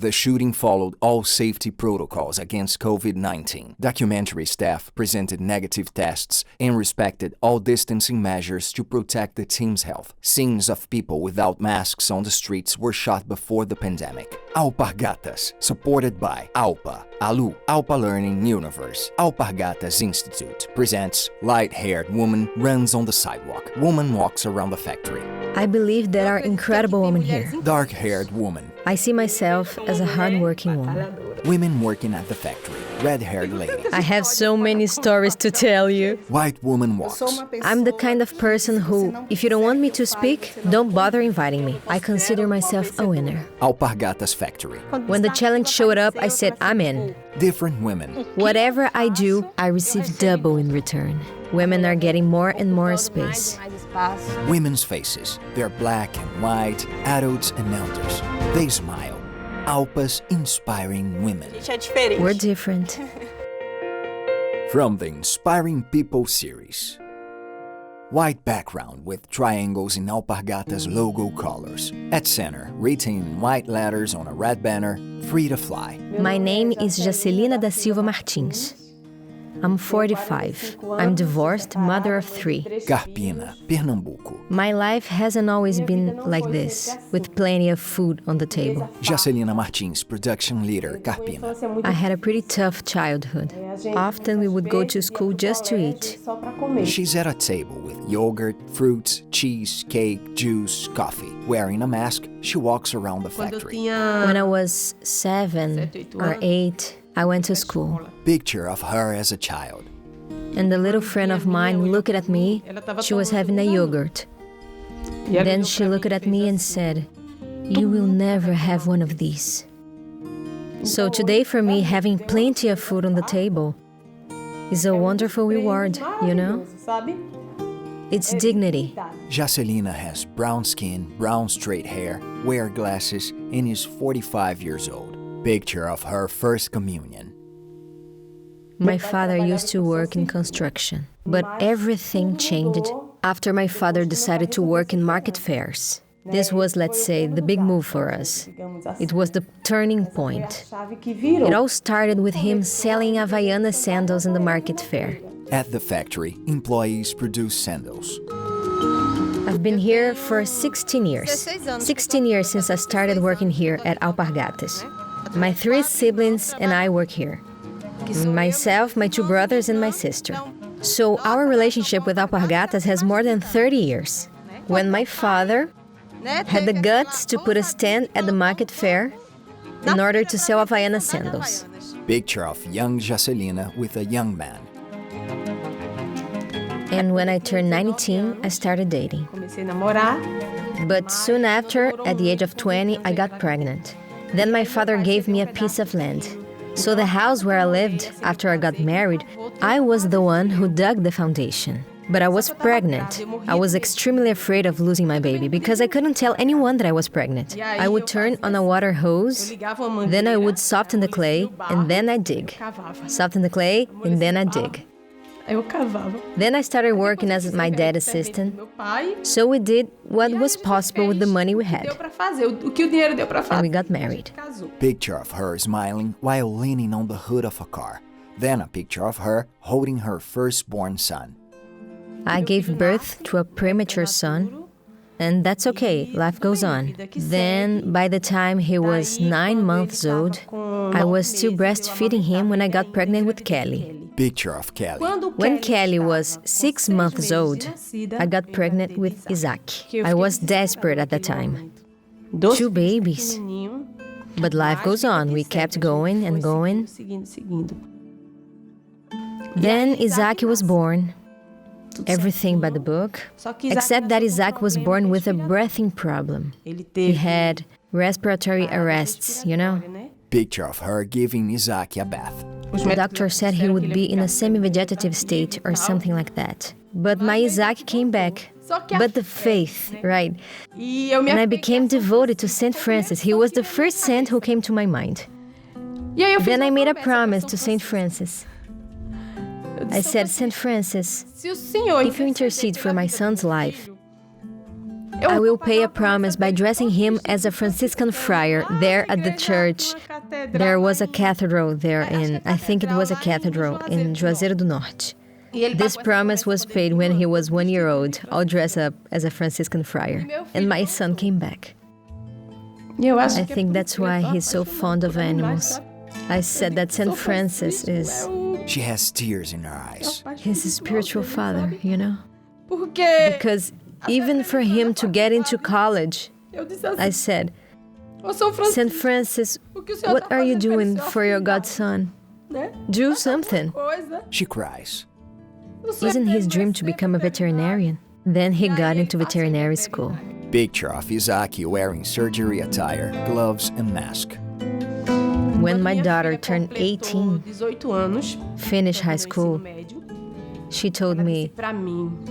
The shooting followed all safety protocols against COVID-19. Documentary staff presented negative tests and respected all distancing measures to protect the team's health. Scenes of people without masks on the streets were shot before the pandemic. Alpargatas, supported by Alpa, Alpa Learning Universe. Alpargatas Institute presents Light-Haired Woman Runs on the Sidewalk. Woman walks around the factory. I believe there are incredible women here. Dark-haired woman. I see myself as a hard-working woman. Women working at the factory. Red-haired lady. I have so many stories to tell you. White woman walks. I'm the kind of person who, if you don't want me to speak, don't bother inviting me. I consider myself a winner. Alpargatas factory. When the challenge showed up, I said, I'm in. Different women. Whatever I do, I receive double in return. Women are getting more and more space. Women's faces. They're black and white, adults and elders. They smile. Alpa's inspiring women. We're different. From the Inspiring People series. White background with triangles in Alpargatas' logo colors. At center, written in white letters on a red banner, Free to Fly. My name is Jacelina da Silva Martins. I'm 45. I'm divorced, mother of 3. Carpina, Pernambuco. My life hasn't always been like this, with plenty of food on the table. Jacelina Martins, production leader, Carpina. I had a pretty tough childhood. Often we would go to school just to eat. She's at a table with yogurt, fruits, cheese, cake, juice, coffee. Wearing a mask, she walks around the factory. When I was 7 or 8, I went to school. Picture of her as a child. And a little friend of mine looked at me. She was having a yogurt. Then she looked at me and said, "You will never have one of these." So today for me, having plenty of food on the table is a wonderful reward, you know? It's dignity. Jacelina has brown skin, brown straight hair, wears glasses, and is 45 years old. Picture of her first communion. My father used to work in construction, but everything changed after my father decided to work in market fairs. This was, let's say, the big move for us. It was the turning point. It all started with him selling Havaiana sandals in the market fair. At the factory, employees produce sandals. I've been here for 16 years. 16 years since I started working here at Alpargatas. My 3 siblings and I work here. Myself, my 2 brothers, and my sister. So our relationship with Alpargatas has more than 30 years. When my father had the guts to put a stand at the market fair in order to sell Havaiana sandals. Picture of young Jacelina with a young man. And when I turned 19, I started dating. But soon after, at the age of 20, I got pregnant. Then my father gave me a piece of land. So the house where I lived after I got married, I was the one who dug the foundation. But I was pregnant. I was extremely afraid of losing my baby because I couldn't tell anyone that I was pregnant. I would turn on a water hose, then I would soften the clay, and then I'd dig. Soften the clay, and then I'd dig. Then I started working as my dad's assistant. So we did what was possible with the money we had. And we got married. Picture of her smiling while leaning on the hood of a car. Then a picture of her holding her firstborn son. I gave birth to a premature son, and that's okay, life goes on. Then, by the time he was 9 months old, I was still breastfeeding him when I got pregnant with Kelly. Picture of Kelly. When Kelly was 6 months old, I got pregnant with Isaac. I was desperate at the time. 2 babies. But life goes on. We kept going and going. Then Isaac was born. Everything by the book, except that Isaac was born with a breathing problem. He had respiratory arrests, you know? Picture of her giving Isaac a bath. The doctor said he would be in a semi-vegetative state or something like that. But my Isaac came back. But the faith, right? And I became devoted to Saint Francis. He was the first saint who came to my mind. Then I made a promise to Saint Francis. I said, Saint Francis, if you intercede for my son's life, I will pay a promise by dressing him as a Franciscan friar there at the church. There was a cathedral there I think it was a cathedral in Juazeiro do Norte. This promise was paid when he was 1 year old, all dressed up as a Franciscan friar. And my son came back. I think that's why he's so fond of animals. I said that St. Francis is... She has tears in her eyes. His spiritual father, you know? Because even for him to get into college, I said, St. Francis, what are you doing for your godson? Do something. She cries. Isn't his dream to become a veterinarian? Then he got into veterinary school. Picture of Isaki wearing surgery attire, gloves, and mask. When my daughter turned 18, finished high school, she told me,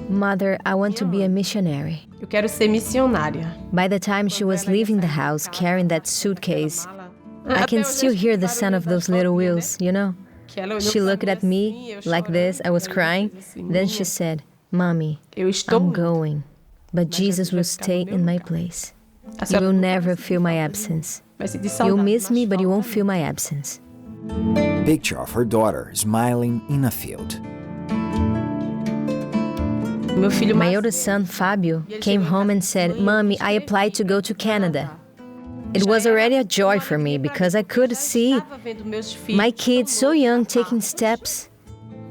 Mother, I want to be a missionary. By the time she was leaving the house carrying that suitcase, I can still hear the sound of those little wheels, you know? She looked at me like this, I was crying. Then she said, Mommy, I'm going, but Jesus will stay in my place. You will never feel my absence. You'll miss me, but you won't feel my absence. Picture of her daughter smiling in a field. My oldest son, Fabio, came home and said, Mommy, I applied to go to Canada. It was already a joy for me because I could see my kids so young taking steps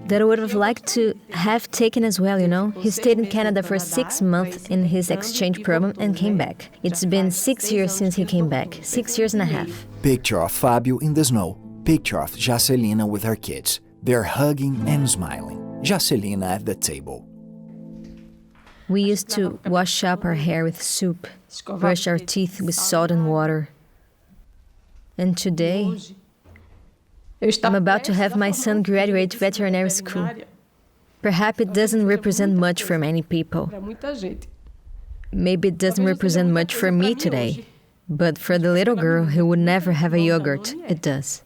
that I would have liked to have taken as well, you know. He stayed in Canada for 6 months in his exchange program and came back. It's been 6 years since he came back, 6 years and a half. Picture of Fabio in the snow. Picture of Jacelina with her kids. They're hugging and smiling. Jacelina at the table. We used to wash up our hair with soup, brush our teeth with salt and water. And today, I'm about to have my son graduate veterinary school. Perhaps it doesn't represent much for many people. Maybe it doesn't represent much for me today, but for the little girl who would never have a yogurt, it does.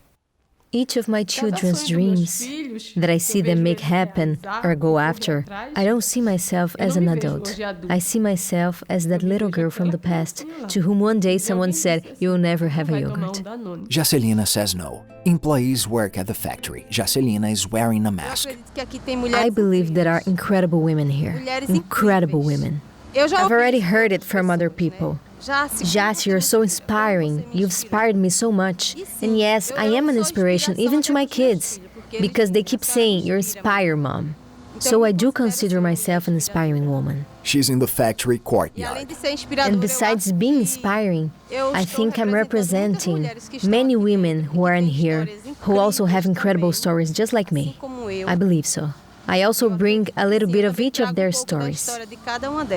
Each of my children's dreams that I see them make happen or go after, I don't see myself as an adult. I see myself as that little girl from the past to whom one day someone said, you will never have a yogurt. Jacelina says no. Employees work at the factory. Jacelina is wearing a mask. I believe there are incredible women here. Incredible women. I've already heard it from other people. Jace, you're so inspiring. You've inspired me so much. And yes, I am an inspiration even to my kids, because they keep saying, you're inspired, Mom. So I do consider myself an inspiring woman. She's in the factory courtyard. And besides being inspiring, I think I'm representing many women who are in here who also have incredible stories just like me. I believe so. I also bring a little bit of each of their stories.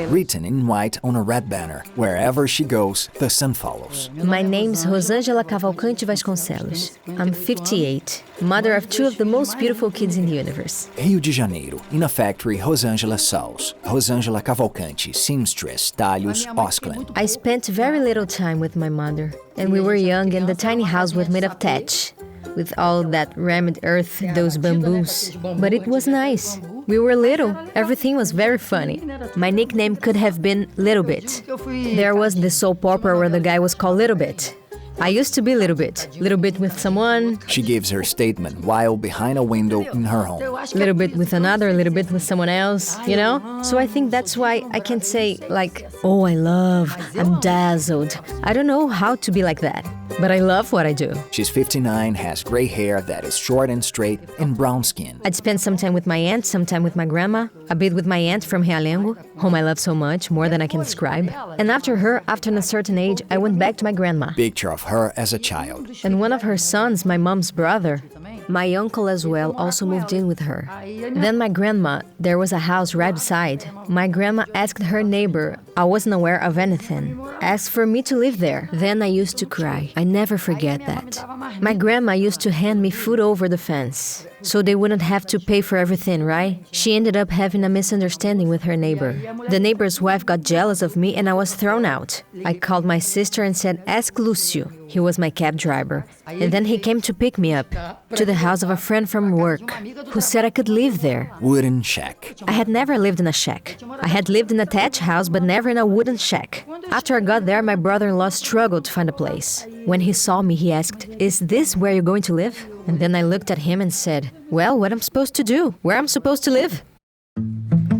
Written in white on a red banner. Wherever she goes, the sun follows. My name's Rosângela Cavalcante Vasconcelos. I'm 58, mother of 2 of the most beautiful kids in the universe. Rio de Janeiro. In a factory, Rosângela sews. Rosângela Cavalcante, seamstress, talhos, Osclan. I spent very little time with my mother, and we were young and the tiny house was made of thatch, with all that rammed earth, those bamboos. But it was nice. We were little. Everything was very funny. My nickname could have been Little Bit. There was the soap opera where the guy was called Little Bit. I used to be Little Bit with someone. She gives her statement while behind a window in her home. Little bit with another, little bit with someone else, you know? So I think that's why I can say like, oh, I'm dazzled. I don't know how to be like that, but I love what I do. She's 59, has gray hair that is short and straight, and brown skin. I'd spend some time with my aunt, some time with my grandma, a bit with my aunt from Realengo, whom I love so much, more than I can describe. And after her, after a certain age, I went back to my grandma. Picture of her as a child. And one of her sons, my mom's brother, my uncle as well, also moved in with her. Then my grandma, there was a house right beside. My grandma asked her neighbor, I wasn't aware of anything, asked for me to live there. Then I used to cry. I never forget that. My grandma used to hand me food over the fence. so they wouldn't have to pay for everything, right? She ended up having a misunderstanding with her neighbor. The neighbor's wife got jealous of me and I was thrown out. I called my sister and said, "Ask Lucio." He was my cab driver. And then he came to pick me up to the house of a friend from work who said I could live there. Wooden shack. I had never lived in a shack. I had lived in a thatch house, but never in a wooden shack. After I got there, my brother-in-law struggled to find a place. When he saw me, he asked, "Is this where you're going to live?" And then I looked at him and said, "Well, what am I supposed to do? Where am I supposed to live?"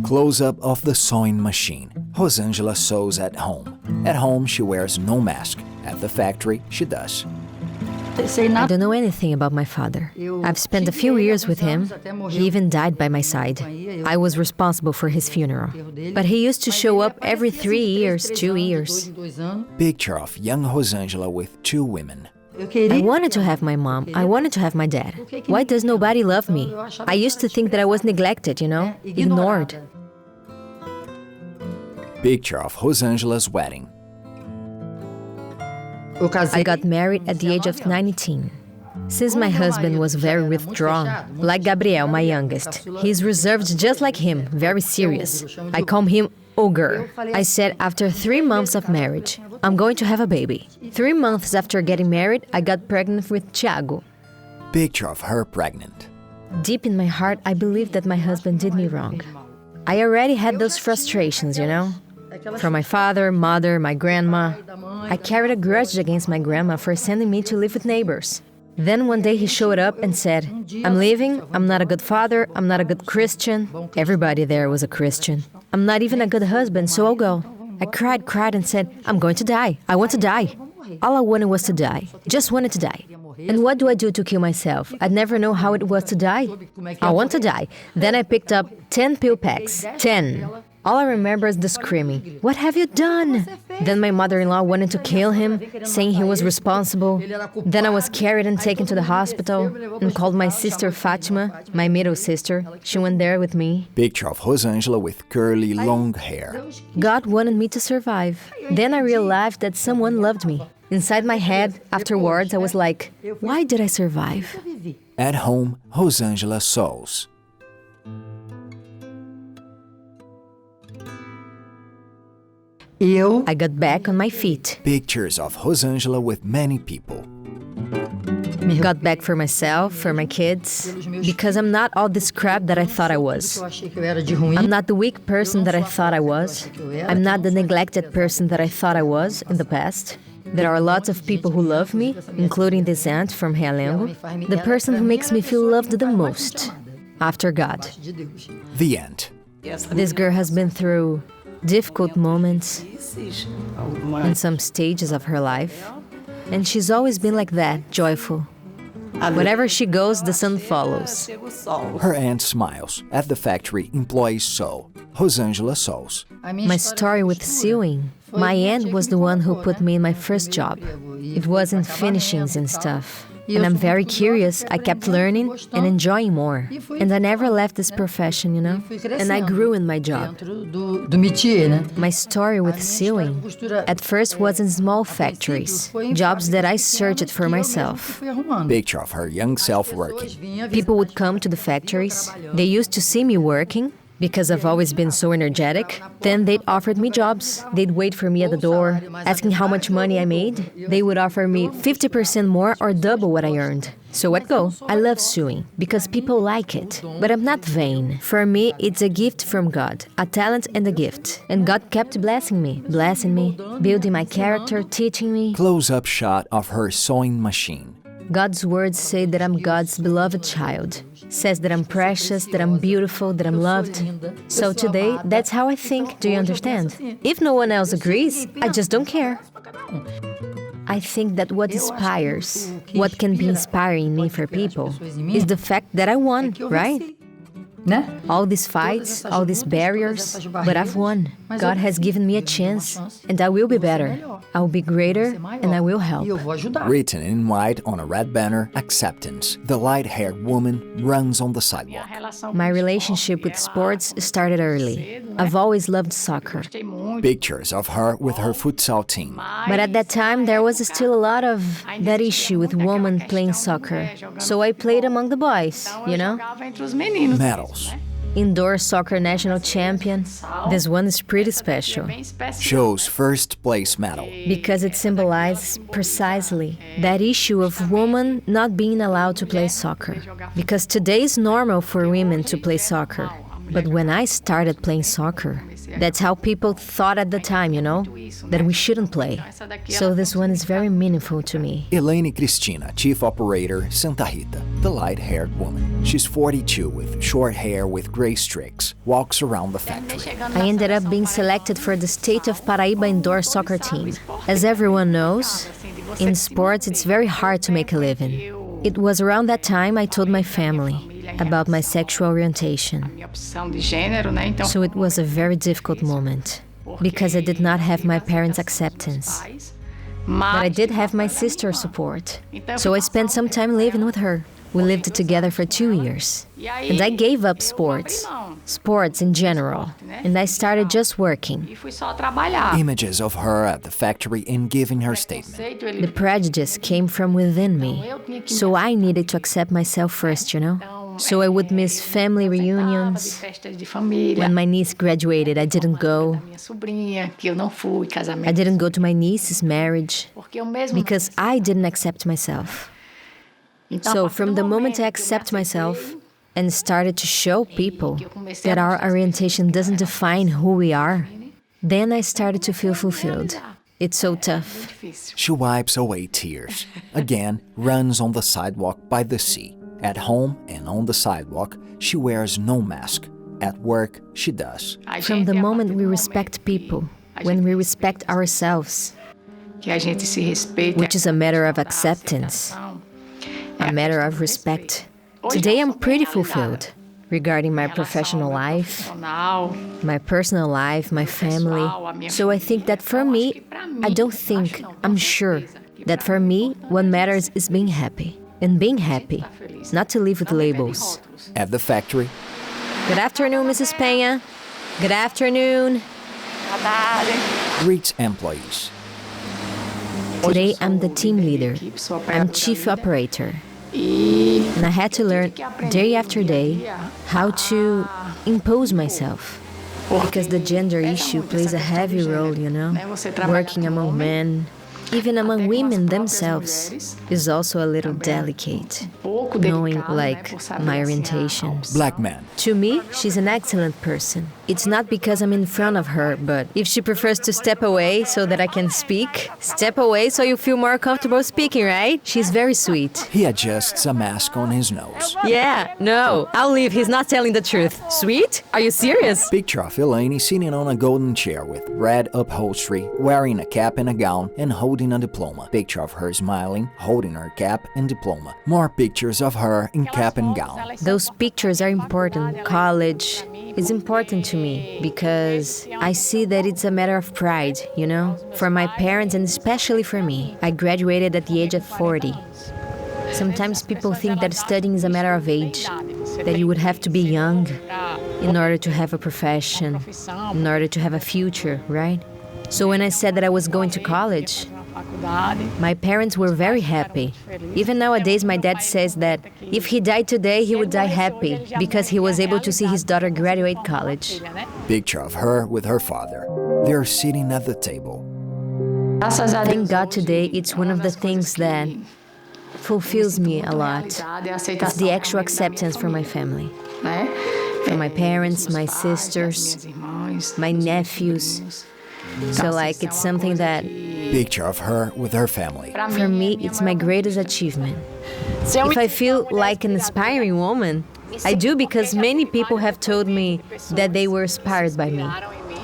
Close-up of the sewing machine. Rosângela sews at home. At home, she wears no mask. At the factory, she does. I don't know anything about my father. I've spent a few years with him. He even died by my side. I was responsible for his funeral. But he used to show up every 3 years, 2 years. Picture of young Rosângela with 2 women. I wanted to have my mom. I wanted to have my dad. Why does nobody love me? I used to think that I was neglected, ignored. Picture of Rosângela's wedding. I got married at the age of 19. Since my husband was very withdrawn, like Gabriel, my youngest, he's reserved just like him, very serious. I call him Ogre. I said after 3 months of marriage, I'm going to have a baby. 3 months after getting married, I got pregnant with Thiago. Picture of her pregnant. Deep in my heart, I believed that my husband did me wrong. I already had those frustrations, from my father, mother, my grandma. I carried a grudge against my grandma for sending me to live with neighbors. Then one day he showed up and said, "I'm leaving, I'm not a good father, I'm not a good Christian." Everybody there was a Christian. "I'm not even a good husband, so I'll go." I cried and said, "I'm going to die. I want to die." All I wanted was to die. Just wanted to die. And what do I do to kill myself? I'd never know how it was to die. I want to die. Then I picked up 10 pill packs. 10. All I remember is the screaming, "What have you done?" Then my mother-in-law wanted to kill him, saying he was responsible. Then I was carried and taken to the hospital and called my sister Fatima, my middle sister. She went there with me. Picture of Rosângela with curly, long hair. God wanted me to survive. Then I realized that someone loved me. Inside my head, afterwards, I was like, why did I survive? At home, Rosângela sews. I got back on my feet. Pictures of Rosângela with many people. Got back for myself, for my kids, because I'm not all this crap that I thought I was. I'm not the weak person that I thought I was. I'm not the neglected person that I thought I was in the past. There are lots of people who love me, including this aunt from Realengo, the person who makes me feel loved the most, after God. The end. This girl has been through difficult moments in some stages of her life, and she's always been like that, joyful. Wherever she goes, the sun follows. Her aunt smiles. At the factory, employees sew. Rosângela sews. My story with sewing. My aunt was the one who put me in my first job. It was in finishings and stuff. And I'm very curious. I kept learning and enjoying more. And I never left this profession, And I grew in my job. My story with sewing at first was in small factories, jobs that I searched for myself. Picture of her young self working. People would come to the factories. They used to see me working, because I've always been so energetic. Then they'd offered me jobs. They'd wait for me at the door, asking how much money I made. They would offer me 50% more or double what I earned. So I'd go. I love sewing because people like it. But I'm not vain. For me, it's a gift from God, a talent and a gift. And God kept blessing me, building my character, teaching me. Close-up shot of her sewing machine. God's words say that I'm God's beloved child. Says that I'm precious, that I'm beautiful, that I'm loved. So today, that's how I think, do you understand? If no one else agrees, I just don't care. I think that what inspires, what can be inspiring me for people, is the fact that I won, right? All these fights, all these barriers, but I've won. God has given me a chance, and I will be better. I will be greater, and I will help. Written in white on a red banner, acceptance. The light-haired woman runs on the sidewalk. My relationship with sports started early. I've always loved soccer. Pictures of her with her futsal team. But at that time, there was still a lot of that issue with women playing soccer. So I played among the boys, you know? Medals. Indoor soccer national champion. This one is pretty special. Shows first place medal. Because it symbolizes precisely that issue of women not being allowed to play soccer. Because today is normal for women to play soccer. But when I started playing soccer, that's how people thought at the time, you know, that we shouldn't play. So this one is very meaningful to me. Eleni Christina, Chief Operator, Santa Rita, the light-haired woman. She's 42 with short hair with gray streaks, walks around the factory. I ended up being selected for the state of Paraíba indoor soccer team. As everyone knows, in sports it's very hard to make a living. It was around that time I told my family about my sexual orientation. So it was a very difficult moment, because I did not have my parents' acceptance. But I did have my sister's support. So I spent some time living with her. We lived together for 2 years. And I gave up sports in general, and I started just working. Images of her at the factory and giving her statement. The prejudice came from within me, so I needed to accept myself first, you know? So I would miss family reunions. When my niece graduated, I didn't go. I didn't go to my niece's marriage because I didn't accept myself. So from the moment I accept myself and started to show people that our orientation doesn't define who we are, then I started to feel fulfilled. It's so tough. She wipes away tears. Again, runs on the sidewalk by the sea. At home and on the sidewalk, she wears no mask. At work, she does. From the moment we respect people, when we respect ourselves, which is a matter of acceptance, a matter of respect. Today I'm pretty fulfilled regarding my professional life, my personal life, my family. So I think that for me, I'm sure that for me, what matters is being happy. And being happy, not to live with labels. At the factory. Good afternoon, Mrs. Peña. Good afternoon. Greets employees. Today I'm the team leader. I'm chief operator. And I had to learn day after day how to impose myself. Because the gender issue plays a heavy role, you know? Working among men, even among women themselves, is also a little delicate, knowing, like, my orientation. Black man. To me, she's an excellent person. It's not because I'm in front of her, but if she prefers to step away so that I can speak, step away so you feel more comfortable speaking, right? She's very sweet. He adjusts a mask on his nose. Yeah, no, I'll leave. He's not telling the truth. Sweet? Are you serious? Picture of Eleni sitting on a golden chair with red upholstery, wearing a cap and a gown, and holding a diploma. Picture of her smiling, holding her cap and diploma. More pictures of her in cap and gown. Those pictures are important. College is important to me because I see that it's a matter of pride, you know? For my parents and especially for me. I graduated at the age of 40. Sometimes people think that studying is a matter of age, that you would have to be young in order to have a profession, in order to have a future, right? So when I said that I was going to college, my parents were very happy. Even nowadays, my dad says that if he died today, he would die happy because he was able to see his daughter graduate college. Picture of her with her father. They're sitting at the table. Thank God today it's one of the things that fulfills me a lot. It's the actual acceptance from my family. From my parents, my sisters, my nephews. So like it's something that... Picture of her with her family. For me, it's my greatest achievement. If I feel like an aspiring woman, I do because many people have told me that they were inspired by me.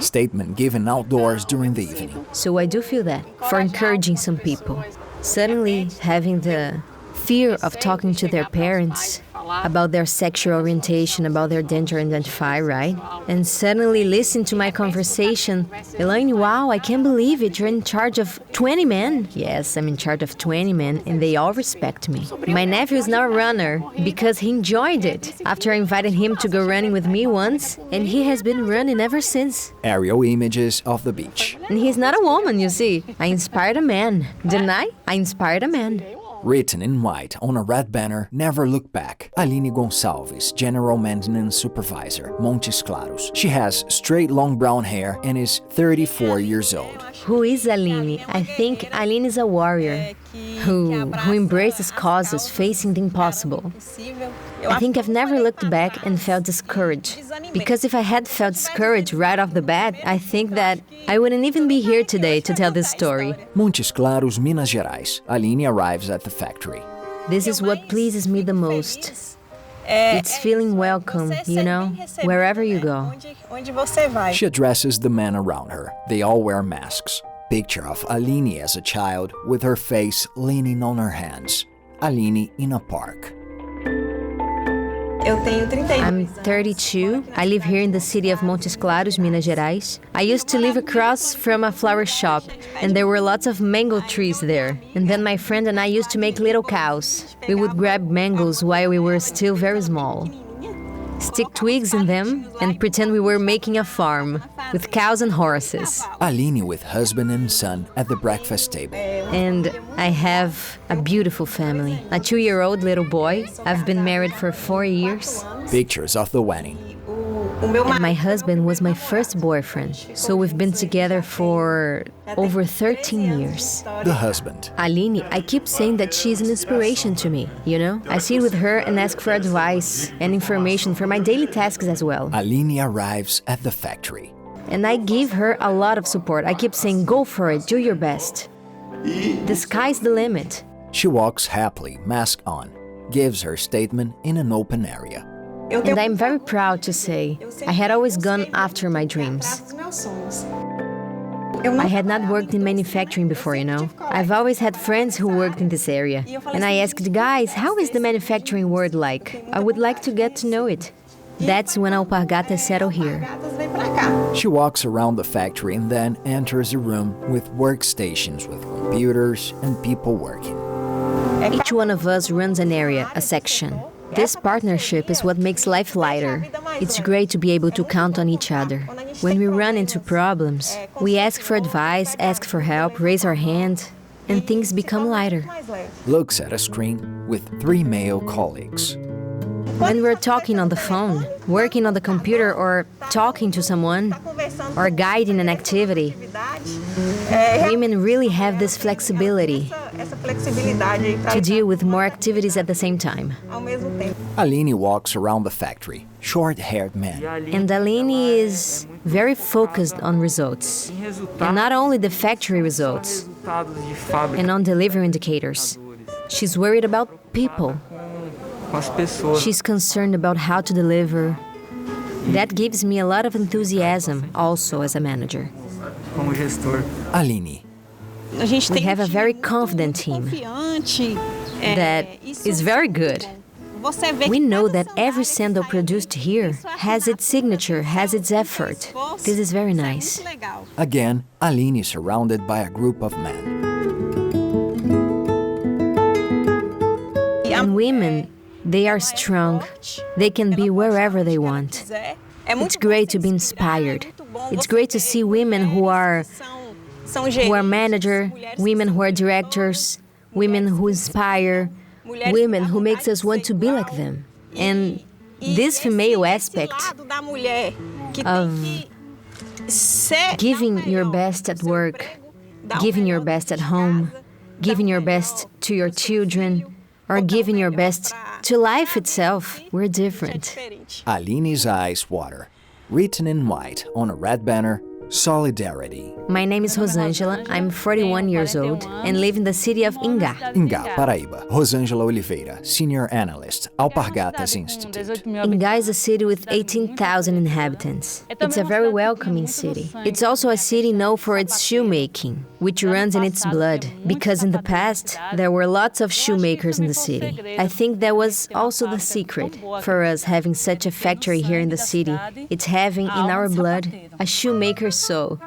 Statement given outdoors during the evening. So I do feel that, for encouraging some people. Suddenly, having the fear of talking to their parents about their sexual orientation, about their gender identify, right? And suddenly listen to my conversation. Eleni, wow, I can't believe it. You're in charge of 20 men. Yes, I'm in charge of 20 men, and they all respect me. My nephew is now a runner because he enjoyed it. After I invited him to go running with me once, and he has been running ever since. Aerial images of the beach. And he's not a woman, you see. I inspired a man. Didn't I? I inspired a man. Written in white on a red banner, Never Look Back. Alini Gonzalez, General Maintenance Supervisor, Montes Claros. She has straight long brown hair and is 34 years old. Who is Alini? I think Alini is a warrior who embraces causes facing the impossible. I think I've never looked back and felt discouraged. Because if I had felt discouraged right off the bat, I think that I wouldn't even be here today to tell this story. Montes Claros, Minas Gerais. Alini arrives at the factory. This is what pleases me the most. It's feeling welcome, you know, wherever you go. She addresses the men around her. They all wear masks. Picture of Alini as a child with her face leaning on her hands. Alini in a park. I'm 32. I live here in the city of Montes Claros, Minas Gerais. I used to live across from a flower shop, and there were lots of mango trees there. And then my friend and I used to make little cows. We would grab mangoes while we were still very small, stick twigs in them, and pretend we were making a farm with cows and horses. Alini with husband and son at the breakfast table. And I have a beautiful family. A 2-year-old little boy. I've been married for 4 years. Pictures of the wedding. And my husband was my first boyfriend, so we've been together for over 13 years. The husband. Alini, I keep saying that she's an inspiration to me, you know? I sit with her and ask for advice and information for my daily tasks as well. Alini arrives at the factory. And I give her a lot of support. I keep saying, go for it, do your best. The sky's the limit. She walks happily, mask on, gives her statement in an open area. And I'm very proud to say I had always gone after my dreams. I had not worked in manufacturing before, you know. I've always had friends who worked in this area. And I asked, guys, how is the manufacturing world like? I would like to get to know it. That's when Alpargatas settled here. She walks around the factory and then enters a room with workstations with computers and people working. Each one of us runs an area, a section. This partnership is what makes life lighter. It's great to be able to count on each other. When we run into problems, we ask for advice, ask for help, raise our hand, and things become lighter. Looks at a screen with 3 male colleagues. When we're talking on the phone, working on the computer, or talking to someone, or guiding an activity, women really have this flexibility to deal with more activities at the same time. Alini walks around the factory, short-haired man. And Alini is very focused on results. And not only the factory results, and on delivery indicators. She's worried about people. She's concerned about how to deliver. That gives me a lot of enthusiasm also as a manager. Alini. We have a very confident team that is very good. We know that every sandal produced here has its signature, has its effort. This is very nice. Again, Alini is surrounded by a group of men. And women, they are strong. They can be wherever they want. It's great to be inspired. It's great to see women who are managers, women who are directors, women who inspire, women who makes us want to be like them. And this female aspect of giving your best at work, giving your best at home, giving your best to your children, or giving your best to life itself, we're different. Alini's eyes water. Written in white on a red banner, Solidarity. My name is Rosângela, I'm 41 years old and live in the city of Ingá. Ingá, Paraíba. Rosângela Oliveira, Senior Analyst, Alpargatas Institute. Ingá is a city with 18,000 inhabitants. It's a very welcoming city. It's also a city known for its shoemaking, which runs in its blood, because in the past, there were lots of shoemakers in the city. I think that was also the secret for us having such a factory here in the city. It's having in our blood a shoemaker's soul.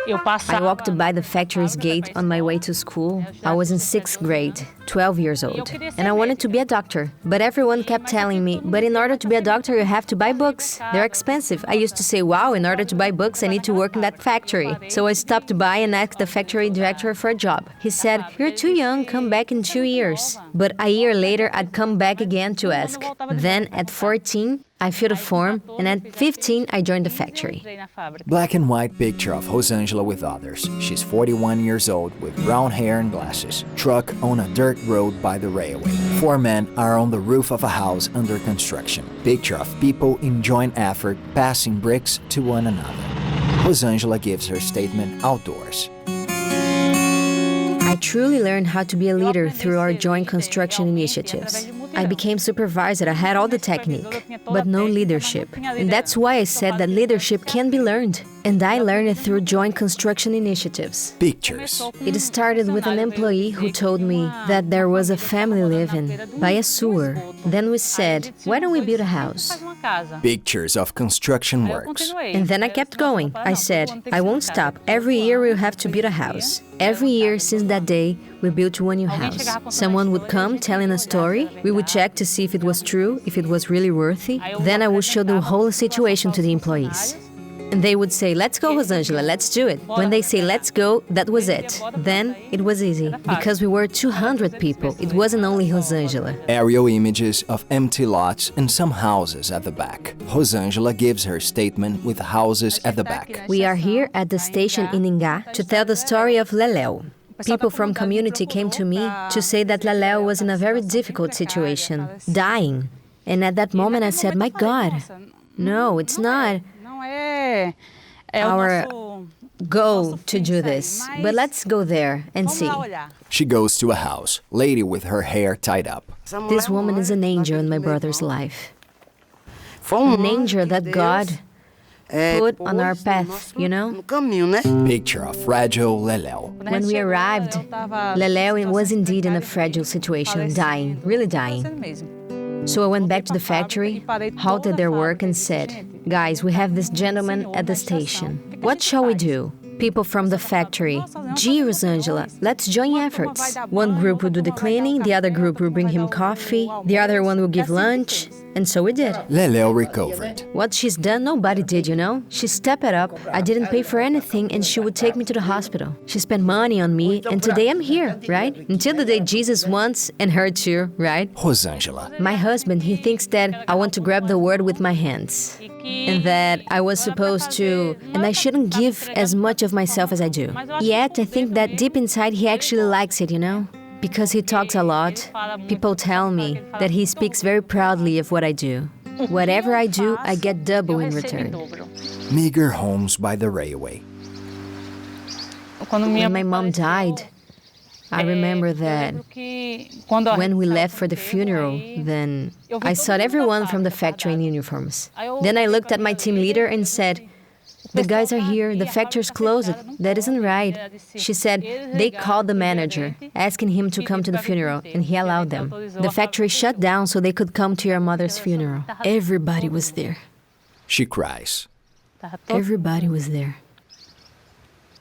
I walked by the factory's gate on my way to school. I was in 6th grade, 12 years old, and I wanted to be a doctor. But everyone kept telling me, but in order to be a doctor, you have to buy books. They're expensive. I used to say, wow, in order to buy books, I need to work in that factory. So I stopped by and asked the factory director for a job. He said, you're too young, come back in 2 years. But a year later, I'd come back again to ask. Then at 14, I filled a form, and at 15, I joined the factory. Black and white picture of Rosângela with others. She's 41 years old with brown hair and glasses. Truck on a dirt road by the railway. 4 men are on the roof of a house under construction. Picture of people in joint effort passing bricks to one another. Rosângela gives her statement outdoors. I truly learned how to be a leader through our joint construction initiatives. I became supervisor, I had all the technique, but no leadership. And that's why I said that leadership can be learned. And I learned it through joint construction initiatives. Pictures. It started with an employee who told me that there was a family living by a sewer. Then we said, why don't we build a house? Pictures of construction works. And then I kept going. I said, I won't stop. Every year we'll have to build a house. Every year since that day, we built one new house. Someone would come telling a story. We would check to see if it was true, if it was really worthy. Then I would show the whole situation to the employees. And they would say, let's go, Rosângela, let's do it. When they say, let's go, that was it. Then it was easy, because we were 200 people. It wasn't only Rosângela. Aerial images of empty lots and some houses at the back. Rosângela gives her statement with houses at the back. We are here at the station in Ingá to tell the story of Leléo. People from community came to me to say that Leléo was in a very difficult situation, dying. And at that moment I said, my God, no, it's not our goal to do this, but let's go there and see. She goes to a house, lady with her hair tied up. This woman is an angel in my brother's life. An angel that God put on our path, you know? Picture of fragile Leléo. When we arrived, Leléo was indeed in a fragile situation, dying, really dying. So I went back to the factory, halted their work and said, guys, we have this gentleman at the station. What shall we do? People from the factory, gee, Rosângela, let's join efforts. One group will do the cleaning, the other group will bring him coffee, the other one will give lunch, and so we did. Leléo recovered. What she's done, nobody did, you know? She stepped it up, I didn't pay for anything, and she would take me to the hospital. She spent money on me, and today I'm here, right? Until the day Jesus wants, and her too, right? Rosângela. My husband, he thinks that I want to grab the word with my hands. And that I was supposed to, and I shouldn't give as much of myself as I do. Yet, I think that deep inside he actually likes it, you know? Because he talks a lot. People tell me that he speaks very proudly of what I do. Whatever I do, I get double in return. Meager homes by the railway. When my mom died, I remember that when we left for the funeral, then I saw everyone from the factory in uniforms. Then I looked at my team leader and said, the guys are here, the factory's closed, that isn't right. She said, they called the manager, asking him to come to the funeral, and he allowed them. The factory shut down so they could come to your mother's funeral. Everybody was there. She cries. Everybody was there.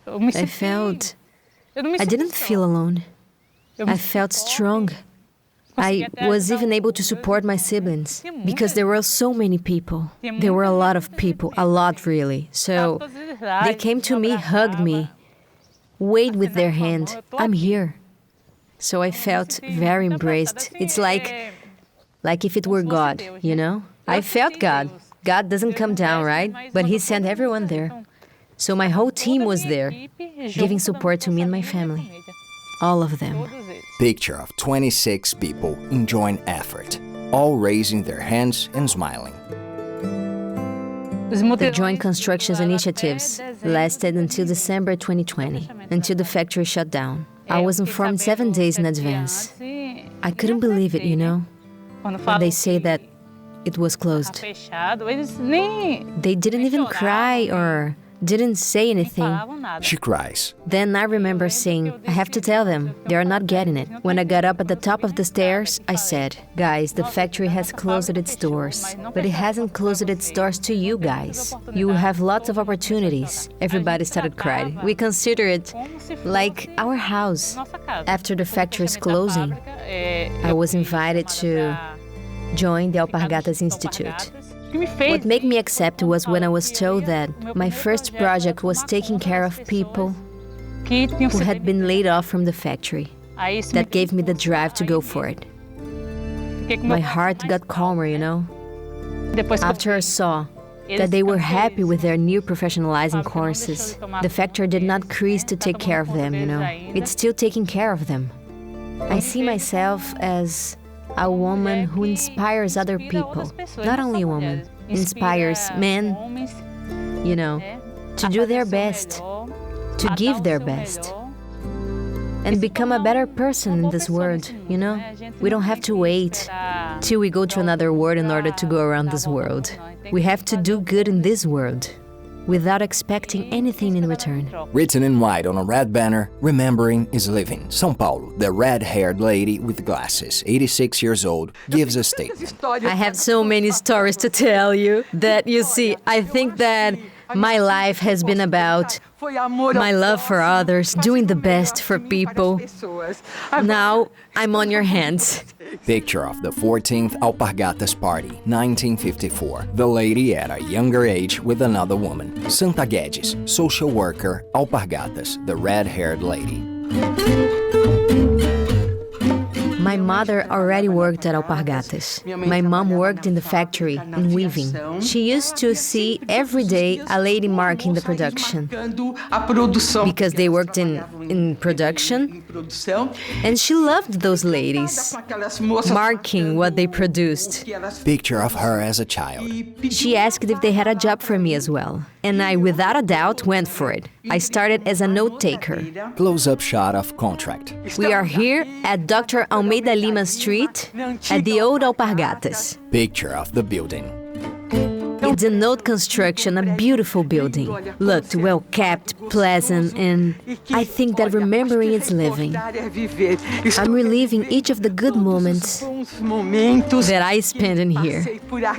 I didn't feel alone. I felt strong. I was even able to support my siblings because there were so many people. There were a lot of people, a lot really. So they came to me, hugged me, waved with their hand, I'm here. So I felt very embraced. It's like if it were God, you know? I felt God. God doesn't come down, right? But He sent everyone there. So my whole team was there, giving support to me and my family. All of them. Picture of 26 people in joint effort, all raising their hands and smiling. The joint constructions initiatives lasted until December 2020, until the factory shut down. I was informed 7 days in advance. I couldn't believe it, you know? They say that it was closed. They didn't even cry or didn't say anything. She cries. Then I remember saying, I have to tell them, they are not getting it. When I got up at the top of the stairs, I said, guys, the factory has closed its doors, but it hasn't closed its doors to you guys. You have lots of opportunities. Everybody started crying. We consider it like our house. After the factory's closing, I was invited to join the Alpargatas Institute. What made me accept was when I was told that my first project was taking care of people who had been laid off from the factory. That gave me the drive to go for it. My heart got calmer, you know? After I saw that they were happy with their new professionalizing courses, the factory did not cease to take care of them, you know? It's still taking care of them. I see myself as a woman who inspires other people. Not only a woman, inspires men, you know, to do their best, to give their best, and become a better person in this world, you know? We don't have to wait till we go to another world in order to go around this world. We have to do good in this world without expecting anything in return. Written in white on a red banner, Remembering is Living. São Paulo, the red-haired lady with glasses, 86 years old, gives a statement. I have so many stories to tell you that, you see, I think that my life has been about my love for others, doing the best for people. Now, I'm on your hands. Picture of the 14th Alpargatas Party, 1954. The lady at a younger age with another woman. Santa Guedes, social worker, Alpargatas, the red-haired lady. My mother already worked at Alpargatas. My mom worked in the factory in weaving. She used to see every day a lady marking the production because they worked in production, and she loved those ladies marking what they produced. Picture of her as a child. She asked if they had a job for me as well, and I, without a doubt, went for it. I started as a note-taker. Close-up shot of contract. We are here at Dr. Almeida Lima Street at the old Alpargatas. Picture of the building. It's an old construction, a beautiful building. Looked well-kept, pleasant, and I think that remembering is living. I'm reliving each of the good moments that I spent in here.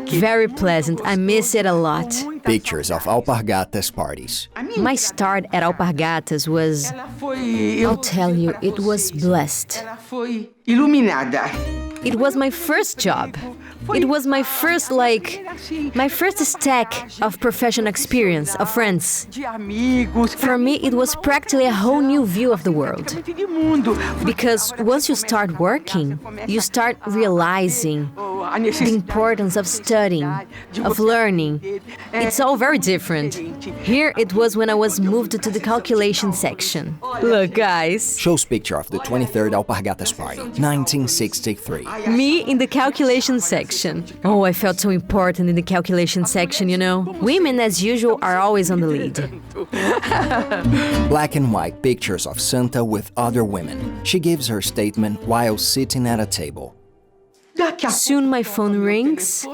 Very pleasant. I miss it a lot. Pictures of Alpargatas parties. My start at Alpargatas was, I'll tell you, it was blessed. It was my first job. It was my first stack of professional experience, of friends. For me, it was practically a whole new view of the world. Because once you start working, you start realizing the importance of studying, of learning. It's all very different. Here it was when I was moved to the calculation section. Look, guys. Shows picture of the 23rd Alpargatas party, 1963. Me in the calculation section. Oh, I felt so important in the calculation section, you know. Women, as usual, are always on the lead. Black and white pictures of Santa with other women. She gives her statement while sitting at a table. Soon my phone rings.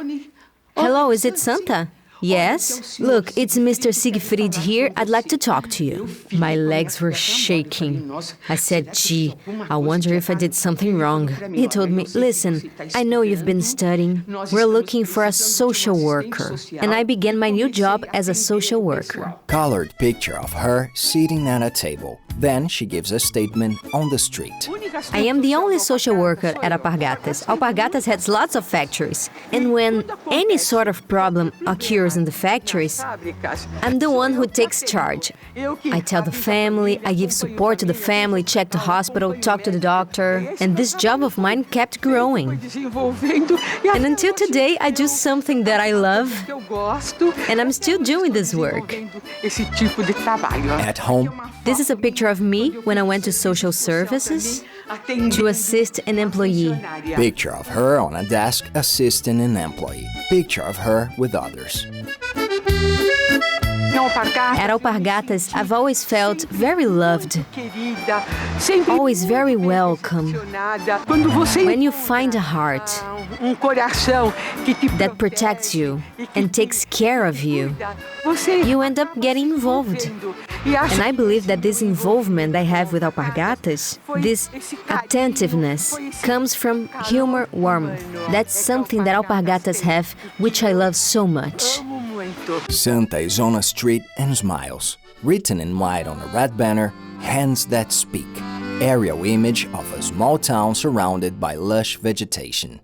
Hello, is it Santa? Yes? Look, it's Mr. Siegfried here. I'd like to talk to you. My legs were shaking. I said, gee, I wonder if I did something wrong. He told me, listen, I know you've been studying. We're looking for a social worker. And I began my new job as a social worker. Colored picture of her sitting at a table. Then she gives a statement on the street. I am the only social worker at Alpargatas. Alpargatas has lots of factories. And when any sort of problem occurs in the factories, I'm the one who takes charge. I tell the family, I give support to the family, check the hospital, talk to the doctor. And this job of mine kept growing. And until today, I do something that I love. And I'm still doing this work. At home, this is a picture of me when I went to social services to assist an employee. Picture of her on a desk assisting an employee. Picture of her with others. At Alpargatas, I've always felt very loved, always very welcome. When you find a heart that protects you and takes care of you, you end up getting involved. And I believe that this involvement I have with Alpargatas, this attentiveness, comes from humor, warmth. That's something that Alpargatas have, which I love so much. Santa is on a street and smiles. Written in white on a red banner, Hands That Speak. Aerial image of a small town surrounded by lush vegetation.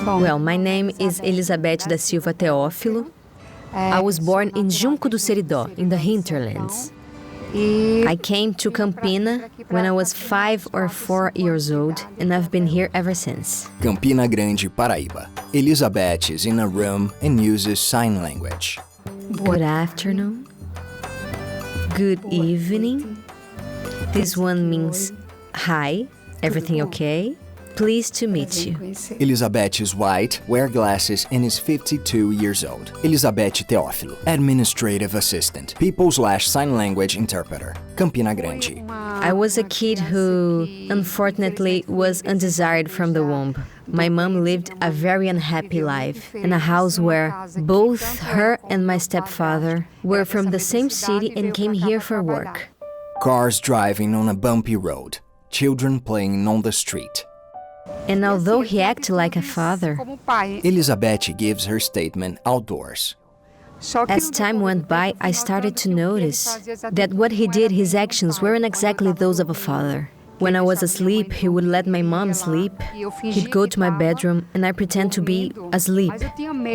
Well, my name is Elizabeth da Silva Teófilo. I was born in Junco do Seridó, in the hinterlands. I came to Campina when I was 5 or 4 years old, and I've been here ever since. Campina Grande, Paraíba. Elizabeth is in a room and uses sign language. Good afternoon. Good evening. This one means hi, everything okay? Pleased to meet you. Elizabeth is white, wears glasses, and is 52 years old. Elizabeth Teófilo, administrative assistant, people/sign language interpreter, Campina Grande. I was a kid who, unfortunately, was undesired from the womb. My mom lived a very unhappy life in a house where both her and my stepfather were from the same city and came here for work. Cars driving on a bumpy road, children playing on the street. And although he acted like a father, Elizabeth gives her statement outdoors. as time went by, I started to notice that what he did, his actions, weren't exactly those of a father. When I was asleep, he would let my mom sleep. He'd go to my bedroom and I pretend to be asleep.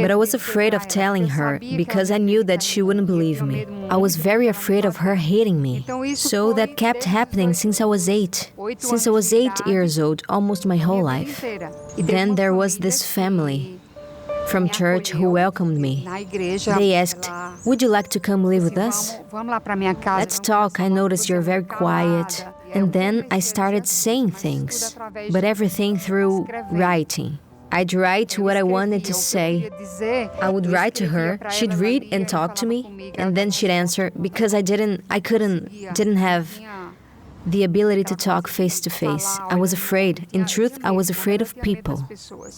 But I was afraid of telling her because I knew that she wouldn't believe me. I was very afraid of her hating me. So that kept happening since I was 8. Since I was 8 years old, almost my whole life. Then there was this family from church who welcomed me. They asked, "Would you like to come live with us? Let's talk. I notice you're very quiet." And then I started saying things, but everything through writing. I'd write what I wanted to say. I would write to her, she'd read and talk to me, and then she'd answer because I didn't have the ability to talk face to face. I was afraid. In truth, I was afraid of people.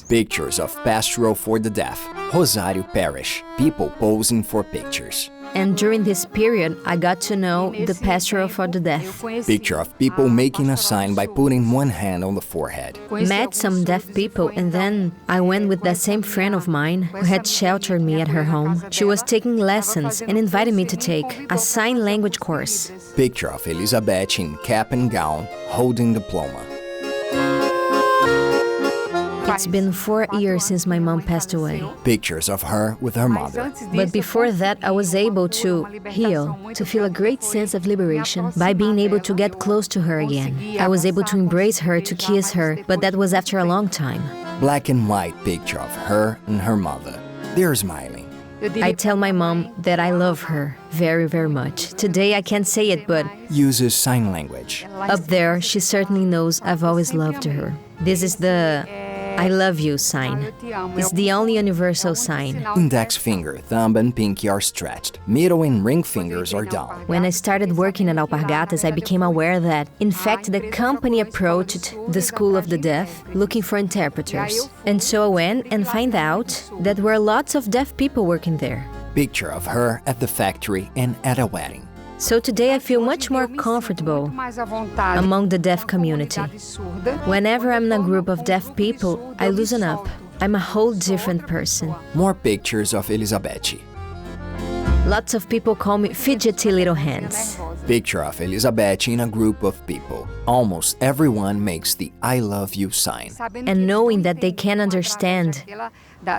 Pictures of pastoral for the deaf, Rosário Parish, people posing for pictures. And during this period, I got to know the pastoral for the deaf. Picture of people making a sign by putting one hand on the forehead. Met some deaf people, and then I went with that same friend of mine who had sheltered me at her home. She was taking lessons and invited me to take a sign language course. Picture of Elizabeth in cap and gown, holding diploma. It's been 4 years since my mom passed away. Pictures of her with her mother. But before that, I was able to heal, to feel a great sense of liberation by being able to get close to her again. I was able to embrace her, to kiss her, but that was after a long time. Black and white picture of her and her mother. They're smiling. I tell my mom that I love her very, very much. Today I can't say it, but Uses sign language. up there, she certainly knows I've always loved her. This is the I love you sign. It's the only universal sign. Index finger, thumb and pinky are stretched. Middle and ring fingers are down. When I started working at Alpargatas, I became aware that, in fact, the company approached the School of the Deaf looking for interpreters. And so I went and found out that there were lots of deaf people working there. Picture of her at the factory and at a wedding. So today I feel much more comfortable among the deaf community. Whenever I'm in a group of deaf people, I loosen up. I'm a whole different person. More pictures of Elizabeth. Lots of people call me fidgety little hands. Picture of Elizabeth in a group of people. Almost everyone makes the I love you sign. And knowing that they can understand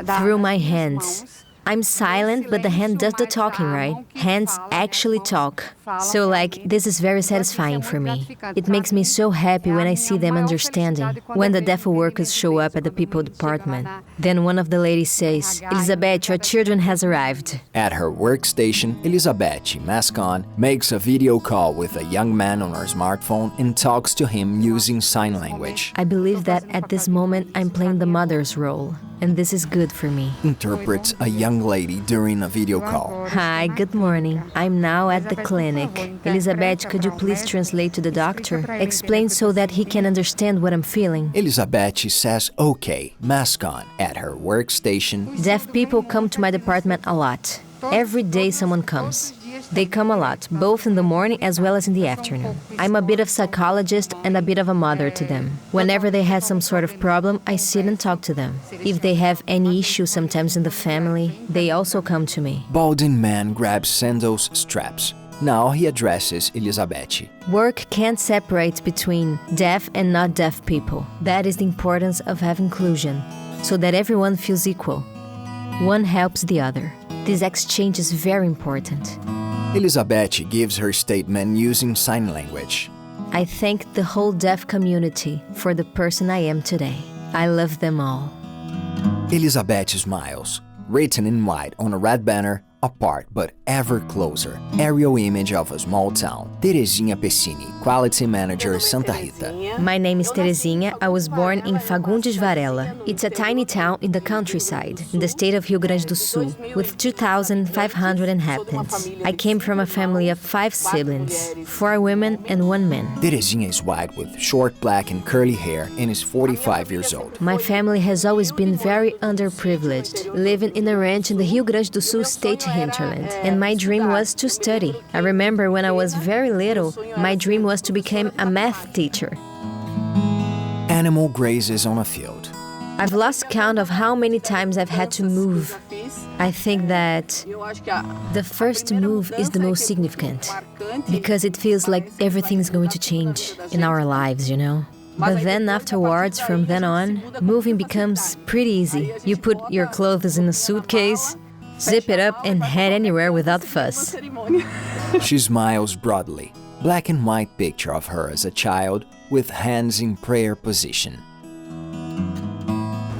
through my hands. I'm silent, but the hand does the talking, right? Hands actually talk. So this is very satisfying for me. It makes me so happy when I see them understanding. When the deaf workers show up at the people department, then one of the ladies says, "Elizabeth, your children has arrived." At her workstation, Elizabeth, mask on, makes a video call with a young man on her smartphone and talks to him using sign language. I believe that at this moment I'm playing the mother's role, and this is good for me. Interprets a young lady during a video call. Hi, good morning. I'm now at the clinic. Elizabeth, could you please translate to the doctor? Explain so that he can understand what I'm feeling. Elizabeth says okay, mask on, at her workstation. Deaf people come to my department a lot. Every day someone comes. They come a lot, both in the morning as well as in the afternoon. I'm a bit of psychologist and a bit of a mother to them. Whenever they had some sort of problem, I sit and talk to them. If they have any issue sometimes in the family, they also come to me. Balding man grabs sandals straps. Now he addresses Elizabeth. Work can't separate between deaf and not deaf people. That is the importance of having inclusion, so that everyone feels equal. One helps the other. This exchange is very important. Elizabeth gives her statement using sign language. I thank the whole deaf community for the person I am today. I love them all. Elizabeth smiles. Written in white on a red banner, apart but ever closer, aerial image of a small town. Teresina Pessini, Quality Manager, Santa Rita. My name is Teresina. I was born in Fagundes Varela. It's a tiny town in the countryside, in the state of Rio Grande do Sul, with 2,500 inhabitants. I came from a family of 5 siblings, 4 women and 1 man. Teresina is white with short black and curly hair and is 45 years old. My family has always been very underprivileged, living in a ranch in the Rio Grande do Sul state hinterland, and my dream was to study. I remember when I was very little, my dream was to become a math teacher. Animal grazes on a field. I've lost count of how many times I've had to move. I think that the first move is the most significant, because it feels like everything's going to change in our lives, you know? But then afterwards, from then on, moving becomes pretty easy. You put your clothes in a suitcase, zip it up and head anywhere without fuss. She smiles broadly. Black and white picture of her as a child with hands in prayer position.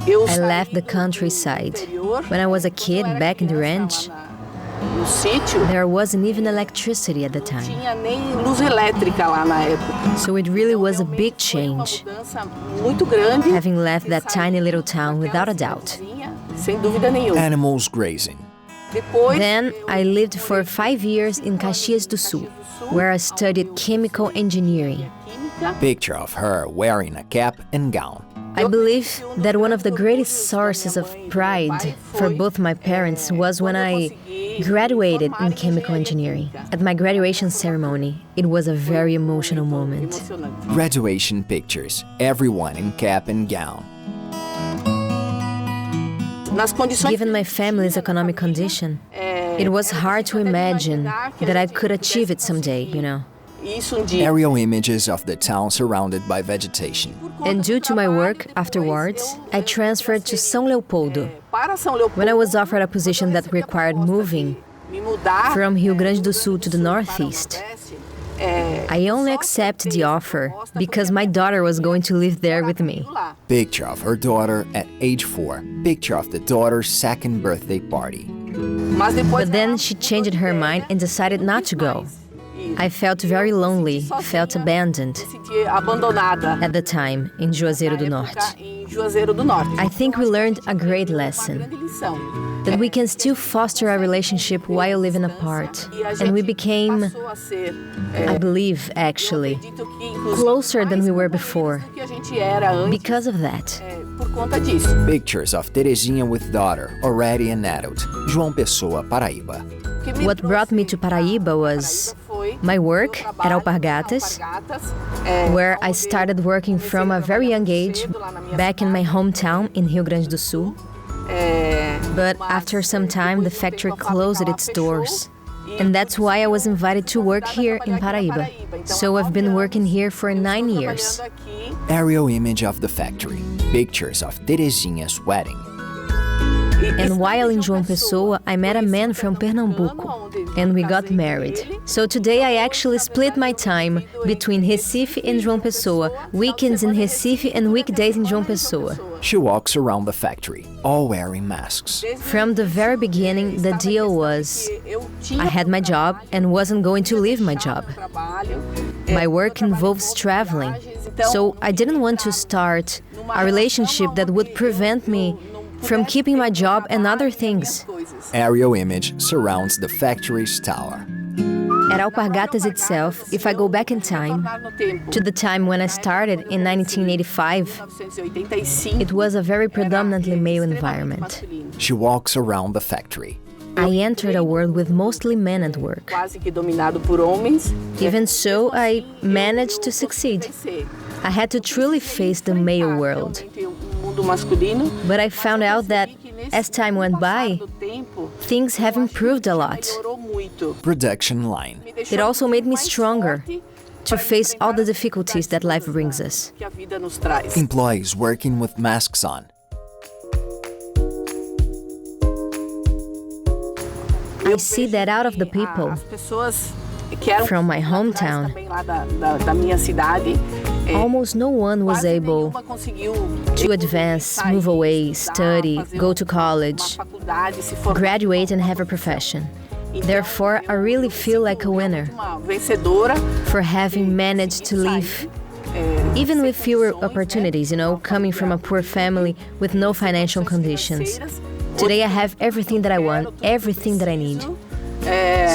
I left the countryside. When I was a kid back in the ranch, there wasn't even electricity at the time. So it really was a big change, having left that tiny little town without a doubt. Animals grazing. Then I lived for 5 years in Caxias do Sul, where I studied chemical engineering. Picture of her wearing a cap and gown. I believe that one of the greatest sources of pride for both my parents was when I graduated in chemical engineering. At my graduation ceremony, it was a very emotional moment. Graduation pictures, everyone in cap and gown. Given my family's economic condition, it was hard to imagine that I could achieve it someday, you know. Aerial images of the town surrounded by vegetation. And due to my work afterwards, I transferred to São Leopoldo. When I was offered a position that required moving from Rio Grande do Sul to the northeast, I only accepted the offer because my daughter was going to live there with me. Picture of her daughter at age 4. Picture of the daughter's second birthday party. But then she changed her mind and decided not to go. I felt very lonely, felt abandoned at the time in Juazeiro do Norte. I think we learned a great lesson, that we can still foster a relationship while living apart. And we became, I believe actually, closer than we were before because of that. Pictures of Teresina with daughter, already an adult. João Pessoa, Paraíba. What brought me to Paraíba was my work at Alpargatas, where I started working from a very young age back in my hometown in Rio Grande do Sul. But after some time, the factory closed its doors. And that's why I was invited to work here in Paraíba. So I've been working here for 9 years. Aerial image of the factory. Pictures of Teresina's wedding. And while in João Pessoa, I met a man from Pernambuco. and we got married. So today I actually split my time between Recife and João Pessoa, weekends in Recife and weekdays in João Pessoa. She walks around the factory, all wearing masks. From the very beginning, the deal was I had my job and wasn't going to leave my job. My work involves traveling, so I didn't want to start a relationship that would prevent me from keeping my job and other things. Aerial image surrounds the factory's tower. At Alpargatas itself, if I go back in time, to the time when I started in 1985, it was a very predominantly male environment. She walks around the factory. I entered a world with mostly men at work. Even so, I managed to succeed. I had to truly face the male world. But I found out that as time went by, things have improved a lot. Production line. It also made me stronger to face all the difficulties that life brings us. Employees working with masks on. I see that out of the people from my hometown, almost no one was able to advance, move away, study, go to college, graduate and have a profession. Therefore, I really feel like a winner for having managed to live, even with fewer opportunities, coming from a poor family with no financial conditions. Today I have everything that I want, everything that I need.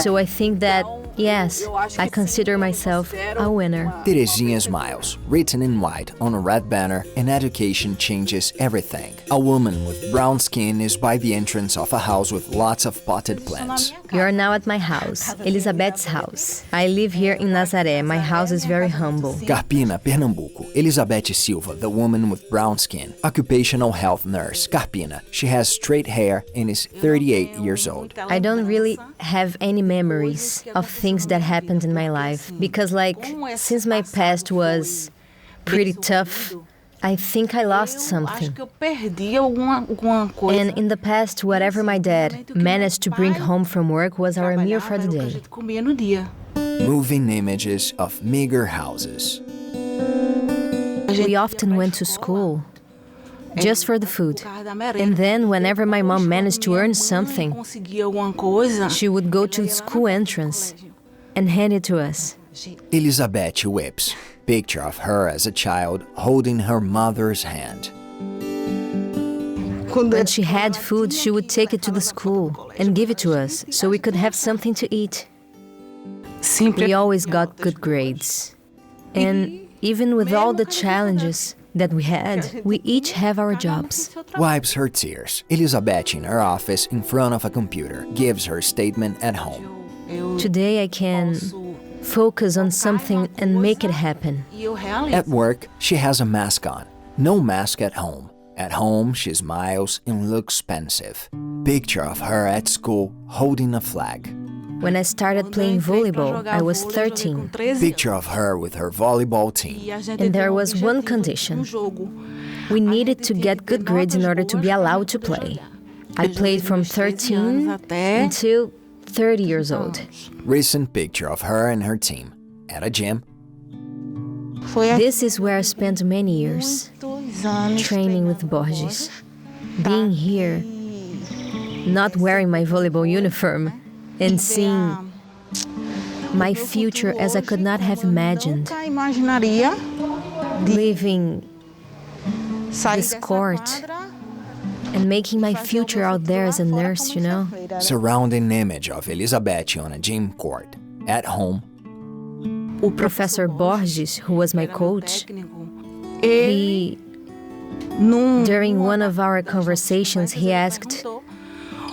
So I think that, yes, I consider myself a winner. Teresina smiles, written in white on a red banner, and education changes everything. A woman with brown skin is by the entrance of a house with lots of potted plants. You are now at my house, Elizabeth's house. I live here in Nazaré. My house is very humble. Carpina, Pernambuco. Elizabeth Silva, the woman with brown skin. Occupational health nurse, Carpina. She has straight hair and is 38 years old. I don't really have any memories of things that happened in my life because, since my past was pretty tough, I think I lost something. And in the past, whatever my dad managed to bring home from work was our meal for the day. Moving images of meager houses. We often went to school just for the food. And then whenever my mom managed to earn something, she would go to the school entrance and hand it to us. Elizabeth whips. Picture of her as a child holding her mother's hand. When she had food, she would take it to the school and give it to us so we could have something to eat. We always got good grades. And even with all the challenges that we had, we each have our jobs. Wipes her tears. Elizabeth in her office in front of a computer gives her statement at home. Today I can focus on something and make it happen. At work, she has a mask on. No mask at home. At home, she smiles and looks pensive. Picture of her at school holding a flag. When I started playing volleyball, I was 13. Picture of her with her volleyball team. And there was one condition. We needed to get good grades in order to be allowed to play. I played from 13 until 30 years old. Recent picture of her and her team at a gym. This is where I spent many years training with Borges. Being here, not wearing my volleyball uniform, and seeing my future as I could not have imagined. Leaving this court and making my future out there as a nurse, Surrounding image of Elizabeth on a gym court. At home. Professor Borges, who was my coach, during one of our conversations, he asked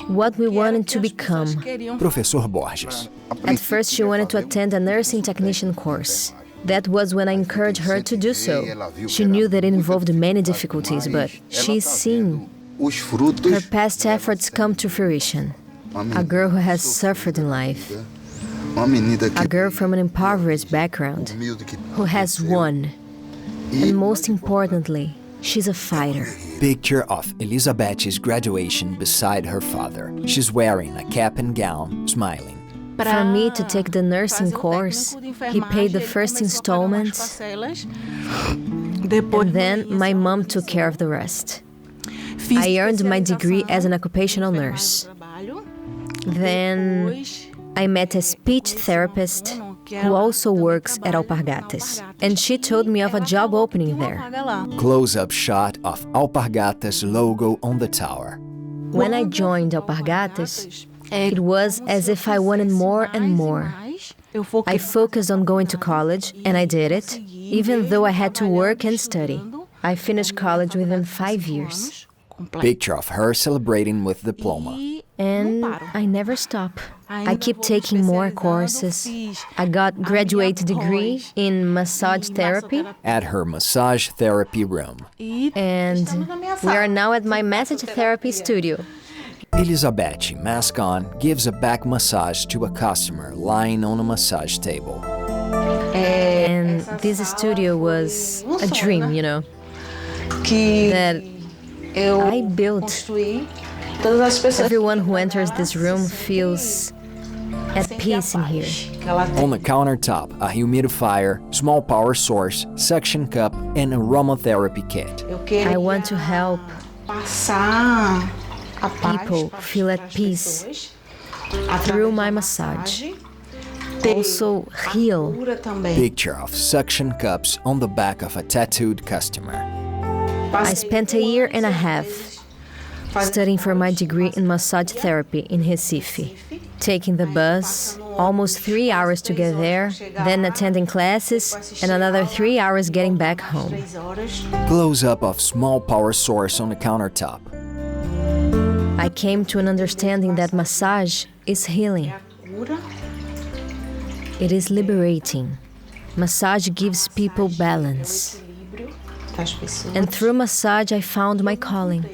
what we wanted to become. Professor Borges. At first, she wanted to attend a nursing technician course. That was when I encouraged her to do so. She knew that it involved many difficulties, but she's seen her past efforts come to fruition. A girl who has suffered in life. A girl from an impoverished background who has won. And most importantly, she's a fighter. Picture of Elizabeth's graduation beside her father. She's wearing a cap and gown, smiling. For me to take the nursing course, he paid the first installments, and then my mom took care of the rest. I earned my degree as an occupational nurse. Then I met a speech therapist who also works at Alpargatas, and she told me of a job opening there. Close-up shot of Alpargatas logo on the tower. When I joined Alpargatas, it was as if I wanted more and more. I focused on going to college, and I did it, even though I had to work and study. I finished college within 5 years. Picture of her celebrating with diploma. And I never stop. I keep taking more courses. I got graduate degree in massage therapy. At her massage therapy room. And we are now at my massage therapy studio. Elizabeth, mask on, gives a back massage to a customer lying on a massage table. And this studio was a dream, you know, that I built. Everyone who enters this room feels at peace in here. On the countertop, a humidifier, small power source, suction cup, and aromatherapy kit. I want to help people feel at peace through my massage. Also heal. Picture of suction cups on the back of a tattooed customer. I spent a year and a half studying for my degree in massage therapy in Recife, taking the bus, almost 3 hours to get there, then attending classes, and another 3 hours getting back home. Close-up of small power source on the countertop. I came to an understanding that massage is healing. It is liberating. Massage gives people balance. And through massage, I found my calling.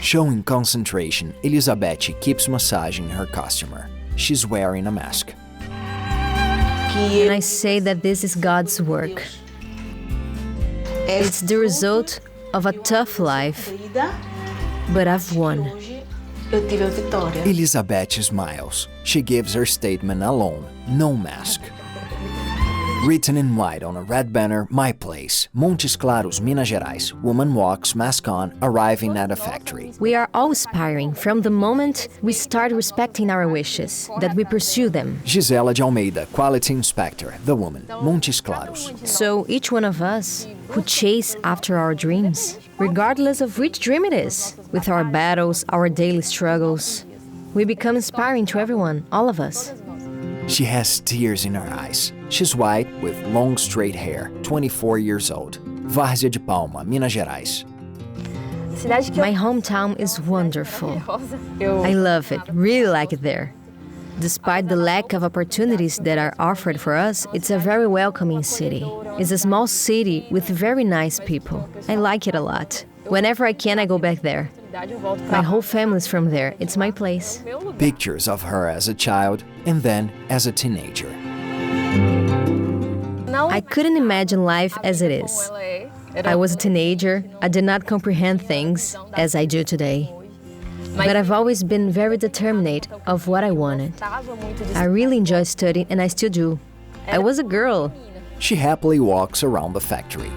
Showing concentration, Elizabeth keeps massaging her customer. She's wearing a mask. And I say that this is God's work. It's the result of a tough life, but I've won. Elizabeth smiles. She gives her statement alone, no mask. Written in white on a red banner, My Place, Montes Claros, Minas Gerais. Woman walks, mask on, arriving at a factory. We are all aspiring from the moment we start respecting our wishes, that we pursue them. Gisela de Almeida, Quality Inspector, the woman, Montes Claros. So each one of us who chase after our dreams, regardless of which dream it is, with our battles, our daily struggles, we become inspiring to everyone, all of us. She has tears in her eyes. She's white with long straight hair, 24 years old. Várzea de Palma, Minas Gerais. My hometown is wonderful. I love it, really like it there. Despite the lack of opportunities that are offered for us, it's a very welcoming city. It's a small city with very nice people. I like it a lot. Whenever I can, I go back there. My whole family's from there. It's my place. Pictures of her as a child and then as a teenager. I couldn't imagine life as it is. I was a teenager. I did not comprehend things as I do today. But I've always been very determined of what I wanted. I really enjoy studying, and I still do. I was a girl. She happily walks around the factory.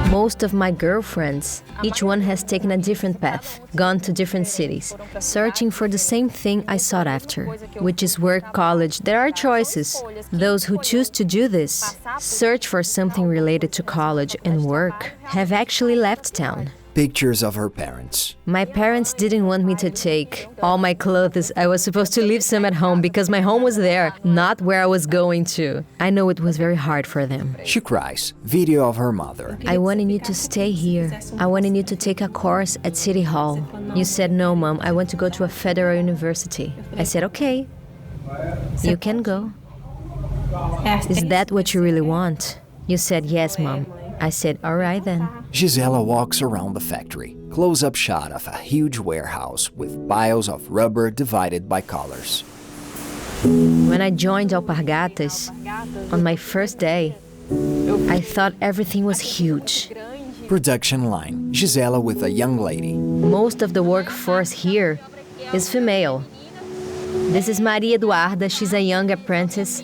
Most of my girlfriends, each one has taken a different path, gone to different cities, searching for the same thing I sought after, which is work, college. There are choices. Those who choose to do this, search for something related to college and work, have actually left town. Pictures of her parents. My parents didn't want me to take all my clothes. I was supposed to leave some at home because my home was there, not where I was going to. I know it was very hard for them. She cries. Video of her mother. I wanted you to stay here. I wanted you to take a course at City Hall. You said, no, Mom, I want to go to a federal university. I said, okay, you can go. Is that what you really want? You said, yes, Mom. I said, all right then. Gisela walks around the factory. Close-up shot of a huge warehouse with piles of rubber divided by colors. When I joined Alpargatas, on my first day, I thought everything was huge. Production line. Gisela with a young lady. Most of the workforce here is female. This is Maria Eduarda. She's a young apprentice,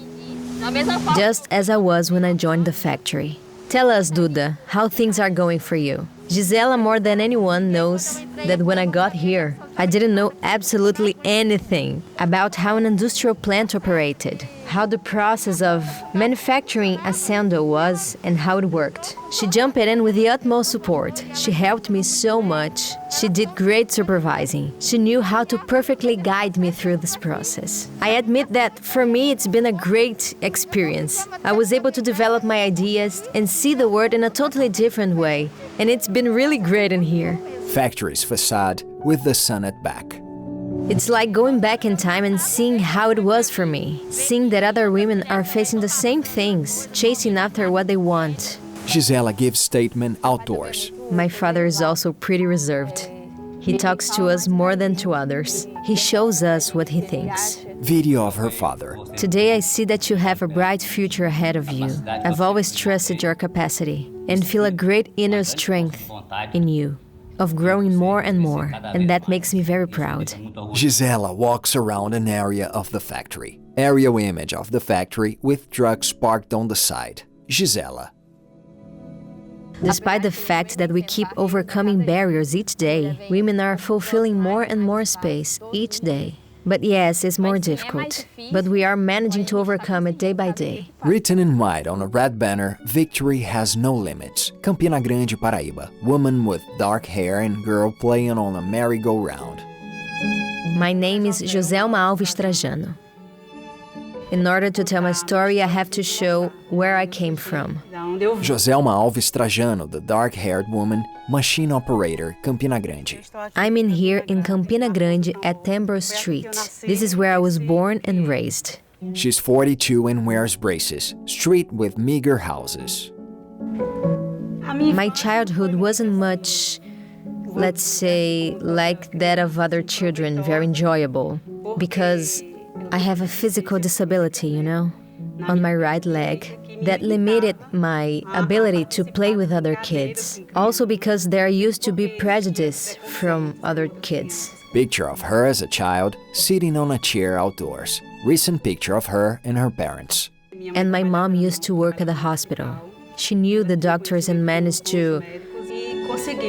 just as I was when I joined the factory. Tell us, Duda, how things are going for you. Gisela, more than anyone, knows that when I got here, I didn't know absolutely anything about how an industrial plant operated, how the process of manufacturing a sandal was, and how it worked. She jumped in with the utmost support. She helped me so much. She did great supervising. She knew how to perfectly guide me through this process. I admit that for me it's been a great experience. I was able to develop my ideas and see the world in a totally different way. And it's been really great in here. Factory's facade with the sun at back. It's like going back in time and seeing how it was for me. Seeing that other women are facing the same things, chasing after what they want. Gisela gives statement outdoors. My father is also pretty reserved. He talks to us more than to others. He shows us what he thinks. Video of her father. Today I see that you have a bright future ahead of you. I've always trusted your capacity and feel a great inner strength in you, of growing more and more, and that makes me very proud. Gisela walks around an area of the factory. Aerial image of the factory with trucks parked on the side. Gisela. Despite the fact that we keep overcoming barriers each day, women are fulfilling more and more space each day. But yes, it's more difficult. But we are managing to overcome it day by day. Written in white on a red banner, victory has no limits. Campina Grande, Paraíba. Woman with dark hair and girl playing on a merry-go-round. My name is Joselma Alves Trajano. In order to tell my story, I have to show where I came from. Joselma Alves Trajano, the dark-haired woman, machine operator, Campina Grande. I'm in here in Campina Grande at Tambor Street. This is where I was born and raised. She's 42 and wears braces. Street with meager houses. My childhood wasn't much, let's say, like that of other children, very enjoyable. Because I have a physical disability, you know, on my right leg, that limited my ability to play with other kids. Also because there used to be prejudice from other kids. Picture of her as a child, sitting on a chair outdoors. Recent picture of her and her parents. And my mom used to work at the hospital. She knew the doctors and managed to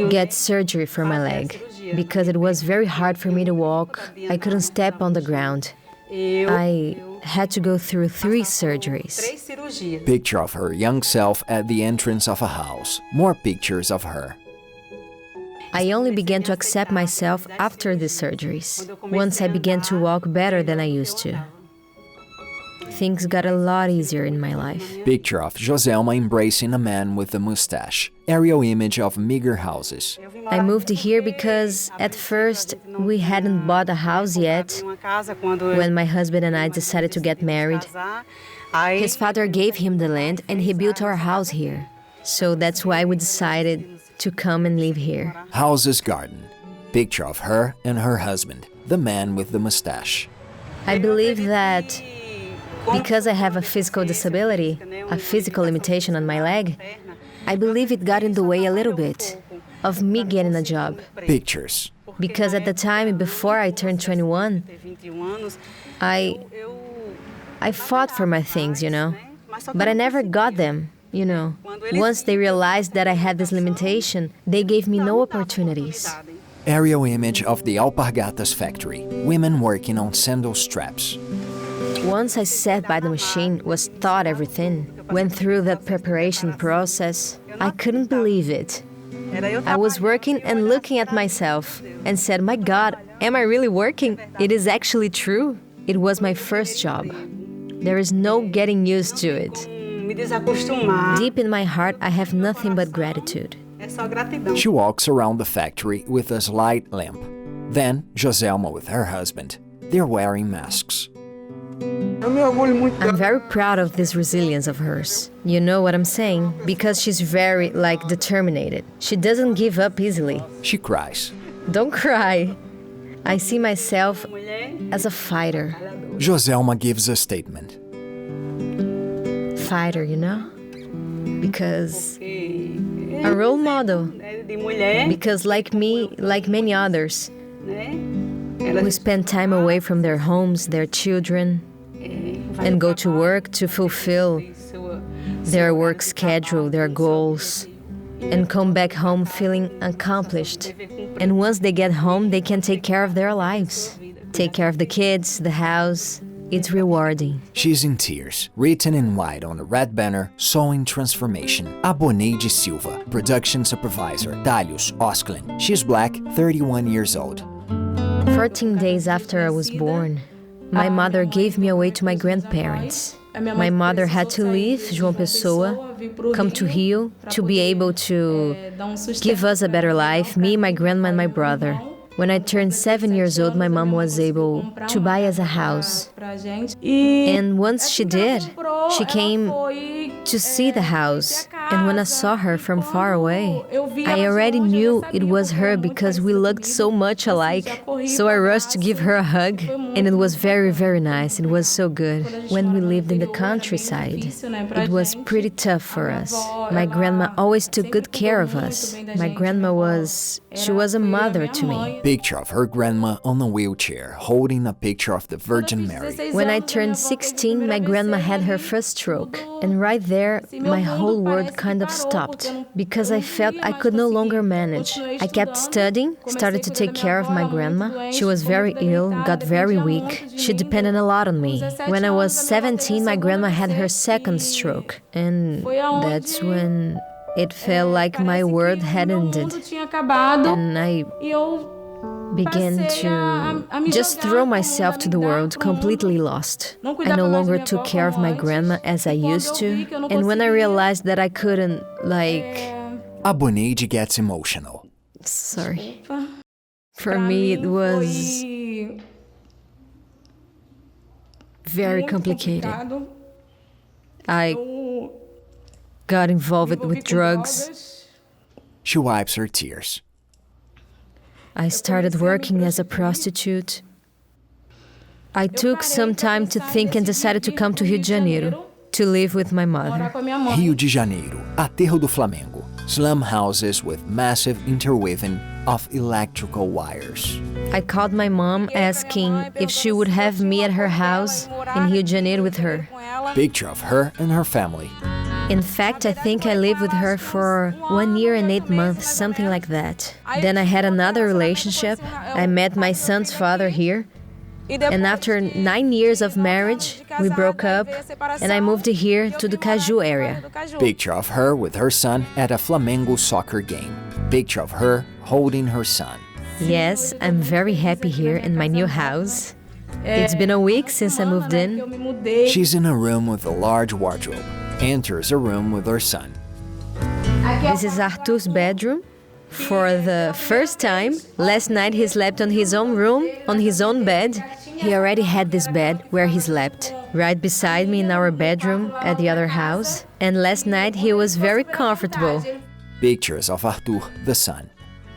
get surgery for my leg. Because it was very hard for me to walk, I couldn't step on the ground. I had to go through 3 surgeries. Picture of her young self at the entrance of a house. More pictures of her. I only began to accept myself after the surgeries, once I began to walk better than I used to. Things got a lot easier in my life. Picture of Joselma embracing a man with a mustache. Aerial image of meager houses. I moved here because, at first, we hadn't bought a house yet. When my husband and I decided to get married, his father gave him the land and he built our house here. So that's why we decided to come and live here. Houses garden. Picture of her and her husband, the man with the mustache. I believe that because I have a physical disability, a physical limitation on my leg, I believe it got in the way a little bit of me getting a job. Pictures. Because at the time before I turned 21, I fought for my things, you know, but I never got them, you know. Once they realized that I had this limitation, they gave me no opportunities. Aerial image of the Alpargatas factory. Women working on sandal straps. Once I sat by the machine, was taught everything, went through that preparation process, I couldn't believe it. I was working and looking at myself and said, my God, am I really working? It is actually true. It was my first job. There is no getting used to it. Deep in my heart, I have nothing but gratitude. She walks around the factory with a slight limp. Then, Joselma with her husband. They're wearing masks. I'm very proud of this resilience of hers. You know what I'm saying? Because she's very, determined. She doesn't give up easily. She cries. Don't cry. I see myself as a fighter. Joselma gives a statement. Fighter, you know? Because a role model. Because like me, like many others, We spend time away from their homes, their children, and go to work to fulfill their work schedule, their goals, and come back home feeling accomplished. And once they get home, they can take care of their lives, take care of the kids, the house. It's rewarding. She's in tears, written in white on a red banner, Sewing Transformation. Aboneide Silva, production supervisor, Talhos, Osklin. She's black, 31 years old. 14 days after I was born, my mother gave me away to my grandparents. My mother had to leave João Pessoa, come to Rio, to be able to give us a better life, me, my grandma, and my brother. When I turned 7 years old, my mom was able to buy us a house. And once she did, she came to see the house. And when I saw her from far away, I already knew it was her because we looked so much alike. So I rushed to give her a hug, and it was very, very nice. It was so good. When we lived in the countryside, it was pretty tough for us. My grandma always took good care of us. My grandma was a mother to me. Picture of her grandma on a wheelchair, holding a picture of the Virgin Mary. When I turned 16, my grandma had her first stroke. And right there, my whole world kind of stopped, because I felt I could no longer manage. I kept studying, started to take care of my grandma. She was very ill, got very weak. She depended a lot on me. When I was 17, my grandma had her second stroke. And that's when it felt like my world had ended. And I began to just throw myself to the world, completely lost. I no longer took care of my grandma as I used to. And when I realized that I couldn't, Aboneide gets emotional. Sorry. For me, it was very complicated. I got involved with drugs. She wipes her tears. I started working as a prostitute. I took some time to think and decided to come to Rio de Janeiro to live with my mother. Rio de Janeiro, Aterro do Flamengo. Slum houses with massive interweaving of electrical wires. I called my mom asking if she would have me at her house in Rio de Janeiro with her. Picture of her and her family. In fact, I think I lived with her for 1 year and 8 months, something like that. Then I had another relationship. I met my son's father here. And after 9 years of marriage, we broke up, and I moved here to the Caju area. Picture of her with her son at a Flamengo soccer game. Picture of her holding her son. Yes, I'm very happy here in my new house. It's been a week since I moved in. She's in a room with a large wardrobe. Enters a room with her son. This is Arthur's bedroom. For the first time, last night he slept on his own room, on his own bed. He already had this bed where he slept, right beside me in our bedroom at the other house. And last night he was very comfortable. Pictures of Arthur, the son.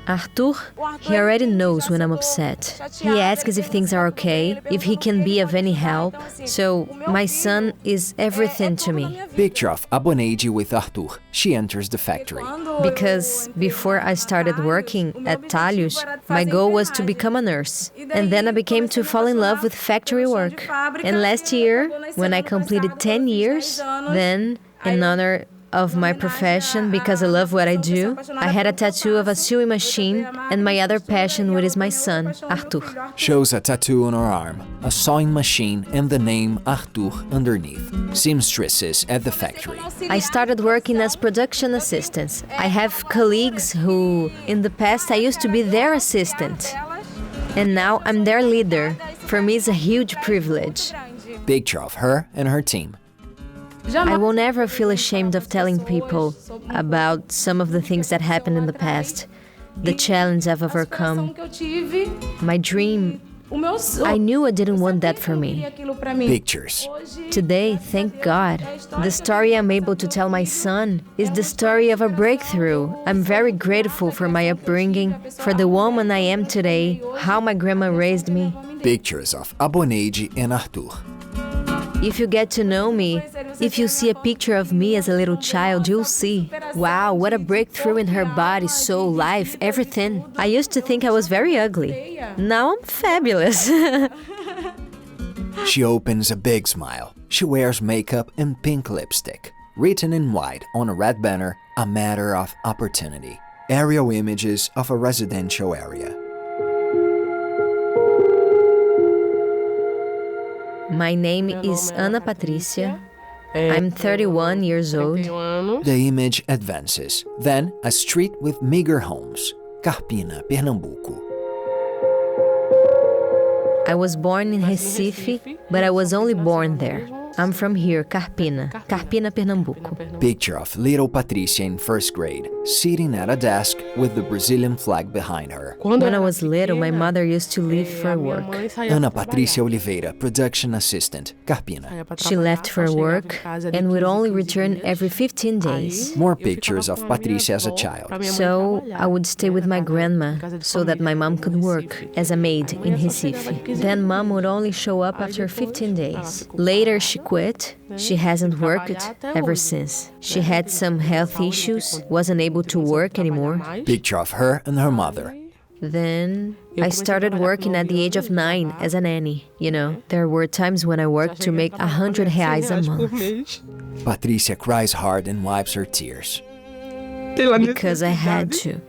Arthur, he already knows when I'm upset. He asks if things are okay, if he can be of any help. So, my son is everything to me. Picture of Aboneide with Arthur. She enters the factory. Because before I started working at Talhos, my goal was to become a nurse. And then I became to fall in love with factory work. And last year, when I completed 10 years, then, in honor of my profession, because I love what I do, I had a tattoo of a sewing machine, and my other passion, which is my son, Arthur. Shows a tattoo on her arm, a sewing machine, and the name Arthur underneath. Seamstresses at the factory. I started working as production assistant. I have colleagues who, in the past, I used to be their assistant. And now I'm their leader. For me, it's a huge privilege. Picture of her and her team. I won't ever feel ashamed of telling people about some of the things that happened in the past, the challenge I've overcome, my dream. I knew I didn't want that for me. Pictures. Today, thank God, the story I'm able to tell my son is the story of a breakthrough. I'm very grateful for my upbringing, for the woman I am today, how my grandma raised me. Pictures of Aboneide and Arthur. If you get to know me, if you see a picture of me as a little child, you'll see Wow, what a breakthrough in her body, soul, life, everything. I used to think I was very ugly. Now I'm fabulous. She opens a big smile. She wears makeup and pink lipstick. Written in white on a red banner, a matter of opportunity. Aerial images of a residential area. My name is Ana Patricia. I'm 31 years old. The image advances. Then, a street with meager homes. Carpina, Pernambuco. I was born in Recife, but I was only born there. I'm from here, Carpina, Pernambuco. Picture of little Patricia in first grade, sitting at a desk with the Brazilian flag behind her. When I was little, my mother used to leave for work. Ana Patricia Oliveira, production assistant, Carpina. She left for work and would only return every 15 days. More pictures of Patricia as a child. So I would stay with my grandma so that my mom could work as a maid in Recife. Then mom would only show up after 15 days. Later she quit. She hasn't worked ever since. She had some health issues, wasn't able to work anymore. Picture of her and her mother. Then I started working at the age of 9 as a nanny. You know, there were times when I worked to make 100 reais a month. Patricia cries hard and wipes her tears. Because I had to.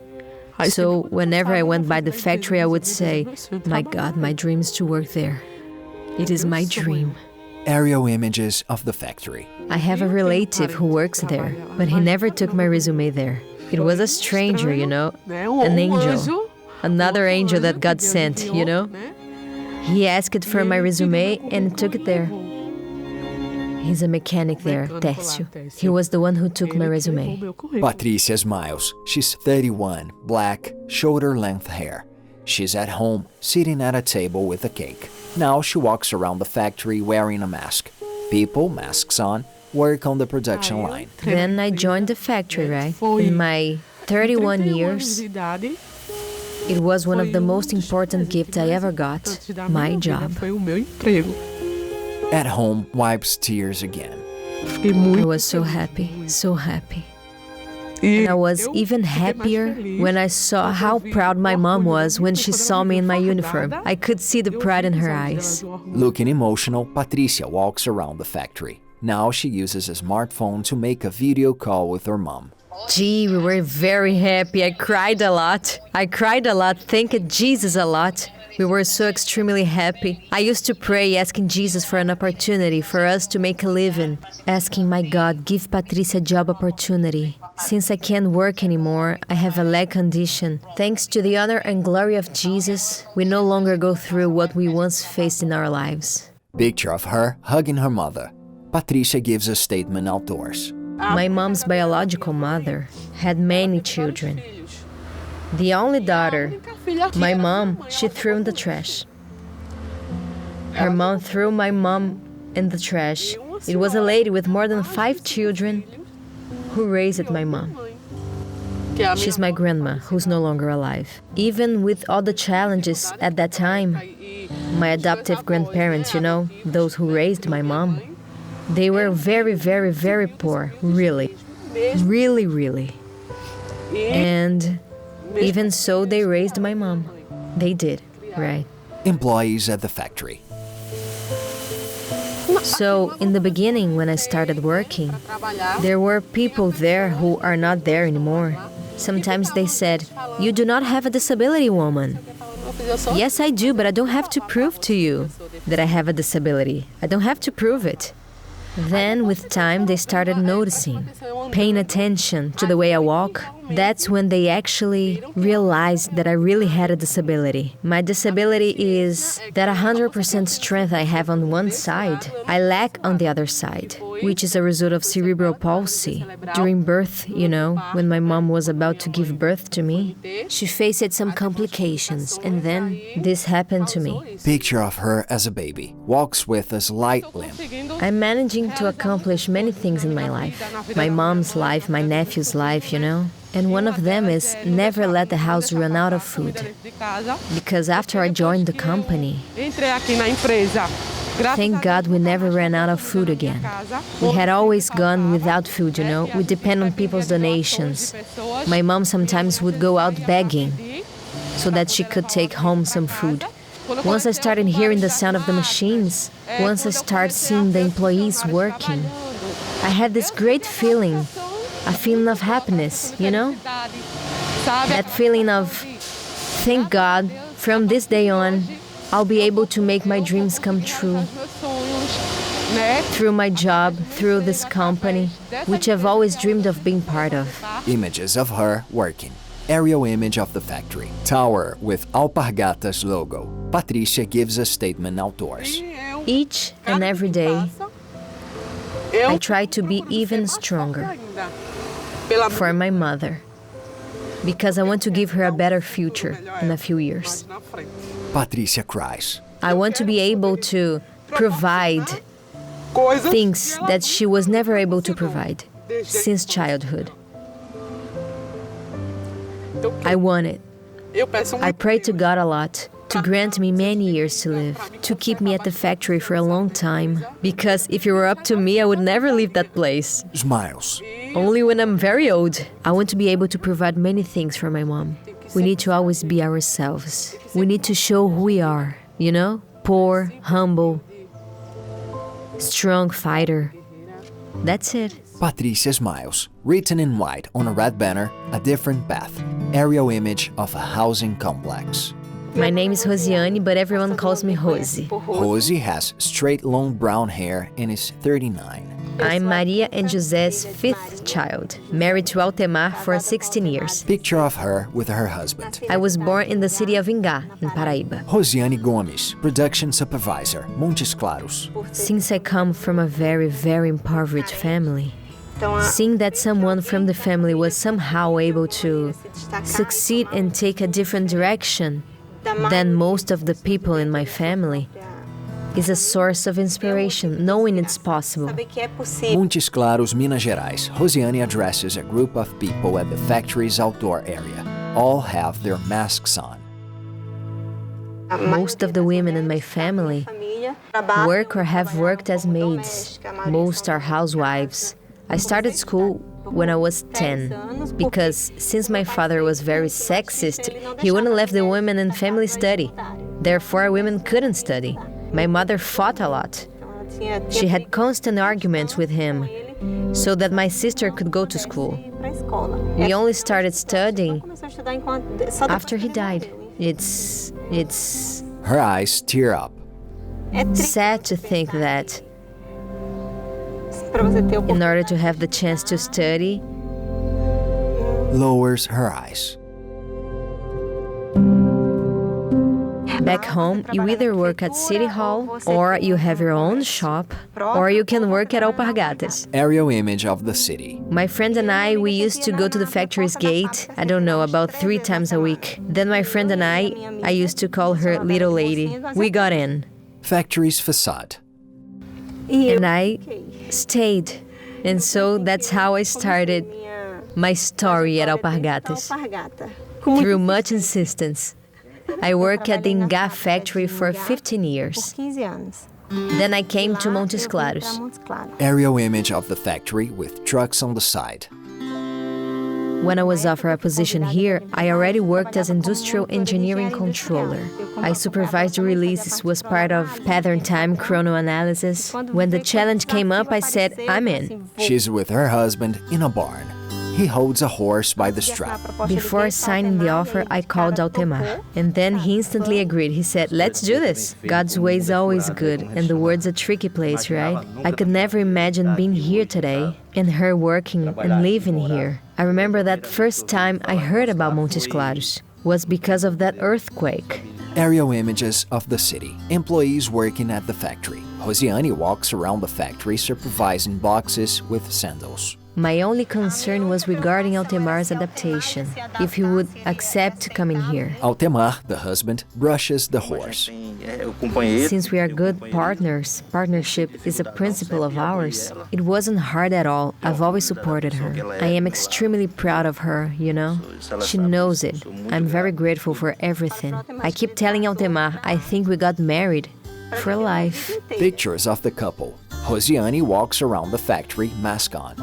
So whenever I went by the factory, I would say, my God, my dream is to work there. It is my dream. Aerial images of the factory. I have a relative who works there, but he never took my resume there. It was a stranger, you know, an angel. Another angel that God sent, you know. He asked for my resume and took it there. He's a mechanic there, Tércio. He was the one who took my resume. Patricia smiles. She's 31, black, shoulder-length hair. She's at home, sitting at a table with a cake. Now she walks around the factory wearing a mask. People, masks on, work on the production line. Then I joined the factory, right? In my 31 years, it was one of the most important gifts I ever got, my job. At home, wipes tears again. I was so happy, so happy. And I was even happier when I saw how proud my mom was when she saw me in my uniform. I could see the pride in her eyes. Looking emotional, Patricia walks around the factory. Now she uses a smartphone to make a video call with her mom. Gee, we were very happy. I cried a lot. Thanked Jesus a lot. We were so extremely happy. I used to pray asking Jesus for an opportunity for us to make a living. Asking my God, give Patricia a job opportunity. Since I can't work anymore, I have a leg condition. Thanks to the honor and glory of Jesus, we no longer go through what we once faced in our lives. Picture of her hugging her mother. Patricia gives a statement outdoors. My mom's biological mother had many children. The only daughter, my mom, she threw in the trash. Her mom threw my mom in the trash. It was a lady with more than 5 children who raised my mom. She's my grandma, who's no longer alive. Even with all the challenges at that time, my adoptive grandparents, you know, those who raised my mom, they were very, very, very poor, really. Really, really. And even so, they raised my mom. They did, right? Employees at the factory. So, in the beginning, when I started working, there were people there who are not there anymore. Sometimes they said, "You do not have a disability, woman." Yes, I do, but I don't have to prove to you that I have a disability. I don't have to prove it. Then, with time, they started noticing, paying attention to the way I walk. That's when they actually realized that I really had a disability. My disability is that 100% strength I have on one side, I lack on the other side, which is a result of cerebral palsy. During birth, you know, when my mom was about to give birth to me, she faced some complications, and then this happened to me. Picture of her as a baby. Walks with a slight limp. I'm managing to accomplish many things in my life. My mom's life, my nephew's life, you know. And one of them is never let the house run out of food. Because after I joined the company, Thank God we never ran out of food again. We had always gone without food, you know. We depend on people's donations. My mom sometimes would go out begging so that she could take home some food. Once I started hearing the sound of the machines, once I started seeing the employees working, I had this great feeling, a feeling of happiness, you know? That feeling of, thank God, from this day on, I'll be able to make my dreams come true. Through my job, through this company, which I've always dreamed of being part of. Images of her working. Aerial image of the factory. Tower with Alpargatas logo. Patricia gives a statement outdoors. Each and every day, I try to be even stronger for my mother, because I want to give her a better future in a few years. Patricia cries. I want to be able to provide things that she was never able to provide since childhood. I want it. I pray to God a lot to grant me many years to live, to keep me at the factory for a long time, because if it were up to me, I would never leave that place. Smiles. Only when I'm very old. I want to be able to provide many things for my mom. We need to always be ourselves. We need to show who we are, you know? Poor, humble, strong fighter. That's it. Patricia smiles. Written in white on a red banner, a different path. Aerial image of a housing complex. My name is Rosiane, but everyone calls me Rosie. Rosie has straight long brown hair and is 39. I'm Maria and José's fifth child, married to Altemar for 16 years. Picture of her with her husband. I was born in the city of Ingá, in Paraíba. Rosiane Gomes, production supervisor, Montes Claros. Since I come from a very, very impoverished family, seeing that someone from the family was somehow able to succeed and take a different direction than most of the people in my family is a source of inspiration, knowing it's possible. Montes Claros, Minas Gerais. Rosiane addresses a group of people at the factory's outdoor area. All have their masks on. Most of the women in my family work or have worked as maids. Most are housewives. I started school when I was 10, because since my father was very sexist, he wouldn't let the women in family study. Therefore, women couldn't study. My mother fought a lot. She had constant arguments with him so that my sister could go to school. We only started studying after he died. It's Her eyes tear up. sad to think that in order to have the chance to study, Lowers her eyes. back home, you either work at City Hall, or you have your own shop, or you can work at Alpargatas. Aerial image of the city. My friend and I, we used to go to the factory's gate, I don't know, about 3 times a week. Then my friend and I used to call her Little Lady. We got in. Factory's facade. And I stayed. And so that's how I started my story at Alpargatas. Through much insistence. I worked at the Ingá factory for 15 years. Then I came to Montes Claros. Aerial image of the factory with trucks on the side. When I was offered a position here, I already worked as industrial engineering controller. I supervised the releases, was part of pattern time chrono analysis. When the challenge came up, I said, I'm in. She's with her husband in a barn. He holds a horse by the strap. Before signing the offer, I called Altemar, and then he instantly agreed. He said, let's do this. God's way is always good, and the world's a tricky place, right? I could never imagine being here today, and her working and living here. I remember that first time I heard about Montes Claros was because of that earthquake. Aerial images of the city. Employees working at the factory. Rosiane walks around the factory supervising boxes with sandals. My only concern was regarding Altemar's adaptation, if he would accept coming here. Altemar, the husband, brushes the horse. Since we are good partners, partnership is a principle of ours. It wasn't hard at all. I've always supported her. I am extremely proud of her, you know? She knows it. I'm very grateful for everything. I keep telling Altemar, I think we got married. for life. Pictures of the couple. Rosiane walks around the factory, mask on.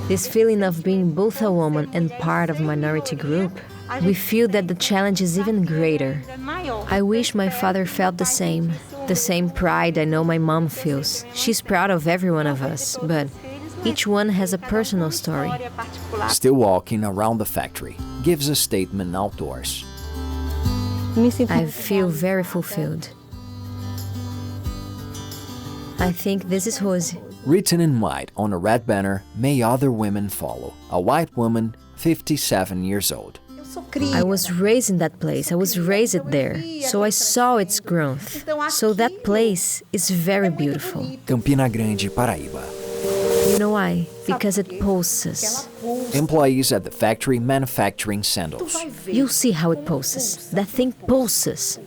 This feeling of being both a woman and part of a minority group, we feel that the challenge is even greater. I wish my father felt the same pride I know my mom feels. She's proud of every one of us, but each one has a personal story. Still walking around the factory, gives a statement outdoors. I feel very fulfilled. I think this is Rosie. Written in white on a red banner, "May other women follow." A white woman, 57 years old. I was raised in that place. I was raised there. So I saw its growth. So that place is very beautiful. Campina Grande, Paraíba. You know why? Because it pulses. Employees at the factory manufacturing sandals. You'll see how it pulses. That thing pulses.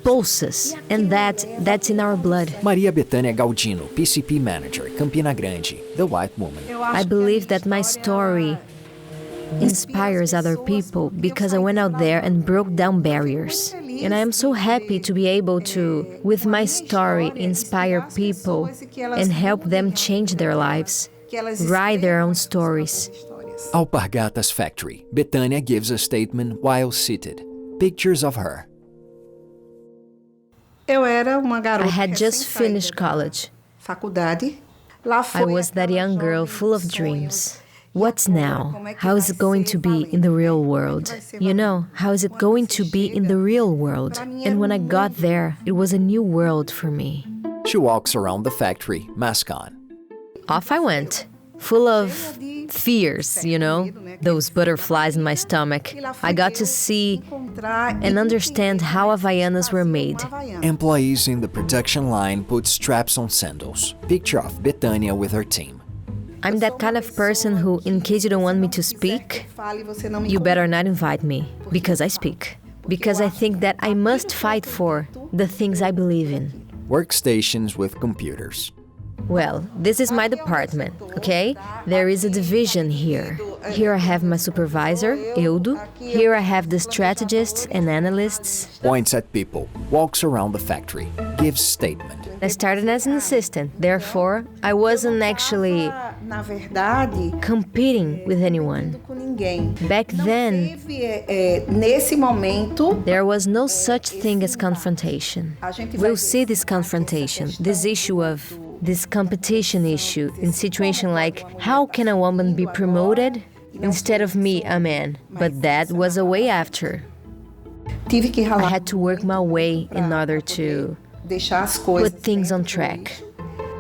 And that's in our blood. Maria Bethânia Galdino, PCP manager, Campina Grande, the white woman. I believe that my story inspires other people because I went out there and broke down barriers. And I am so happy to be able to, with my story, inspire people and help them change their lives, write their own stories. Alpargatas factory. Bethânia gives a statement while seated. Pictures of her. I had just finished college. I was that young girl full of dreams. What's now? How is it going to be in the real world? You know, how is it going to be in the real world? And when I got there, it was a new world for me. She walks around the factory, mask on. Off I went, full of fears, you know, those butterflies in my stomach. I got to see and understand how Havaianas were made. Employees in the production line put straps on sandals. Picture of Bethânia with her team. I'm that kind of person who, in case you don't want me to speak, you better not invite me, because I speak. Because I think that I must fight for the things I believe in. Workstations with computers. Well, this is my department, okay? There is a division here. Here I have my supervisor, Eudo. Here I have the strategists and analysts. Points at people, walks around the factory, gives statement. I started as an assistant, therefore I wasn't actually competing with anyone. Back then, there was no such thing as confrontation. We'll see this confrontation, this issue of this competition issue in situation like, how can a woman be promoted instead of me, a man? But that was a way after. I had to work my way in order to put things on track.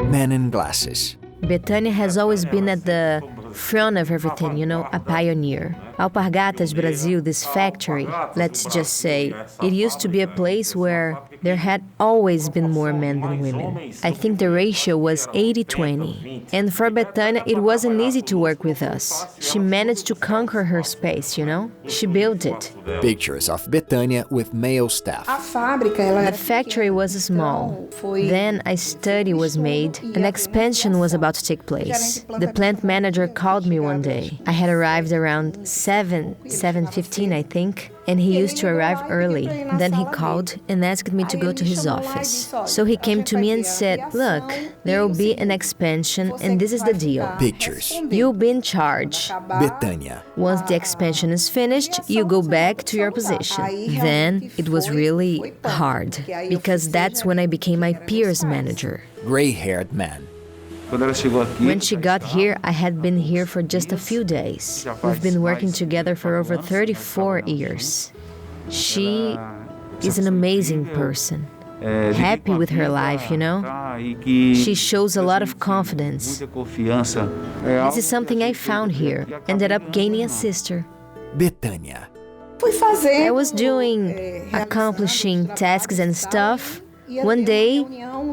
Men in glasses. Bethânia has always been at the front of everything, you know, a pioneer. Alpargatas Brazil, this factory, let's just say, it used to be a place where there had always been more men than women. I think the ratio was 80-20. And for Bethânia, it wasn't easy to work with us. She managed to conquer her space, you know? She built it. Pictures of Bethânia with male staff. The factory was small. Then a study was made. An expansion was about to take place. The plant manager called me one day. I had arrived around 7:15, I think, and he used to arrive early. Then he called and asked me to go to his office. So he came to me and said, look, there will be an expansion and this is the deal. Pictures. You'll be in charge. Bethânia. Once the expansion is finished, you go back to your position. Then it was really hard, because that's when I became my peers manager. Gray-haired man. When she got here, I had been here for just a few days. We've been working together for over 34 years. She is an amazing person. Happy with her life, you know? She shows a lot of confidence. This is something I found here. Ended up gaining a sister. Bethânia. I was accomplishing tasks and stuff. One day,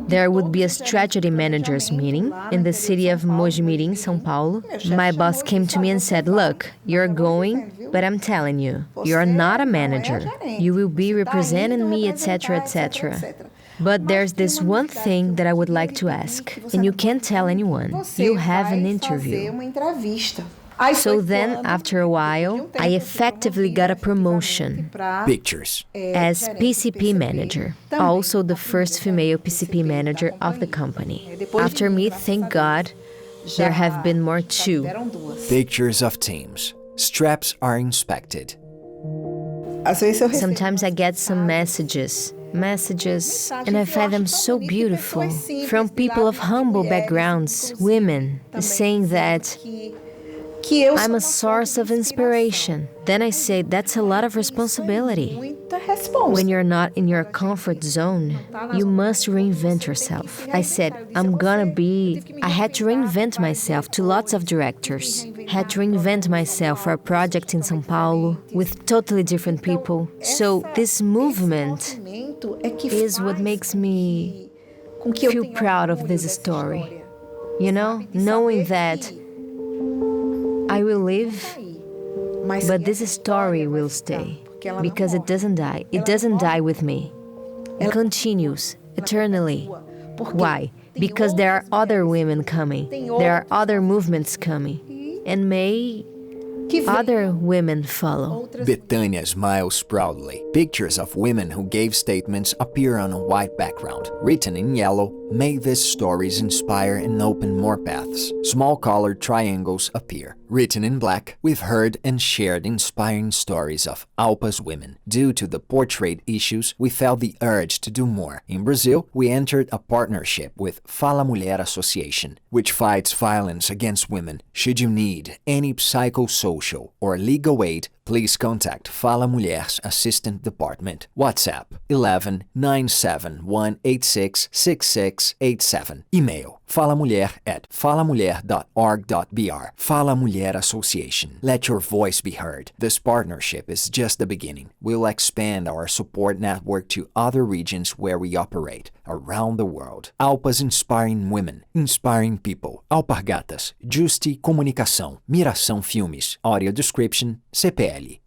there would be a strategy managers meeting in the city of Mojimirim, São Paulo. My boss came to me and said, look, you're going, but I'm telling you, you're not a manager. You will be representing me, etc., etc. But there's this one thing that I would like to ask, and you can't tell anyone. You have an interview. So then, after a while, I effectively got a promotion Pictures. as PCP manager, also the first female PCP manager of the company. After me, thank God, there have been more too. Pictures of teams. Straps are inspected. Sometimes I get some messages, and I find them so beautiful, from people of humble backgrounds, women, saying that I'm a source of inspiration. Then I say, that's a lot of responsibility. When you're not in your comfort zone, you must reinvent yourself. I said, I had to reinvent myself to lots of directors. Had to reinvent myself for a project in São Paulo with totally different people. So this movement is what makes me feel proud of this story. You know, knowing that I will live, but this story will stay, because it doesn't die. It doesn't die with me. It continues eternally. Why? Because there are other women coming. There are other movements coming. And may other women follow. Betânia smiles proudly. Pictures of women who gave statements appear on a white background. Written in yellow, may these stories inspire and open more paths. Small colored triangles appear. Written in black, we've heard and shared inspiring stories of Alpa's women. Due to the portrayed issues, we felt the urge to do more. In Brazil, we entered a partnership with Fala Mulher Association, which fights violence against women. Should you need any psychosocial or legal aid, please contact Fala Mulher's Assistant Department. WhatsApp 11 97186 6687. Email falamulher@falamulher.org.br. Fala Mulher Association. Let your voice be heard. This partnership is just the beginning. We'll expand our support network to other regions where we operate around the world. Alpa's inspiring women, inspiring people. Alpargatas, Justi Comunicação, Miração Filmes. Audio description, CPL.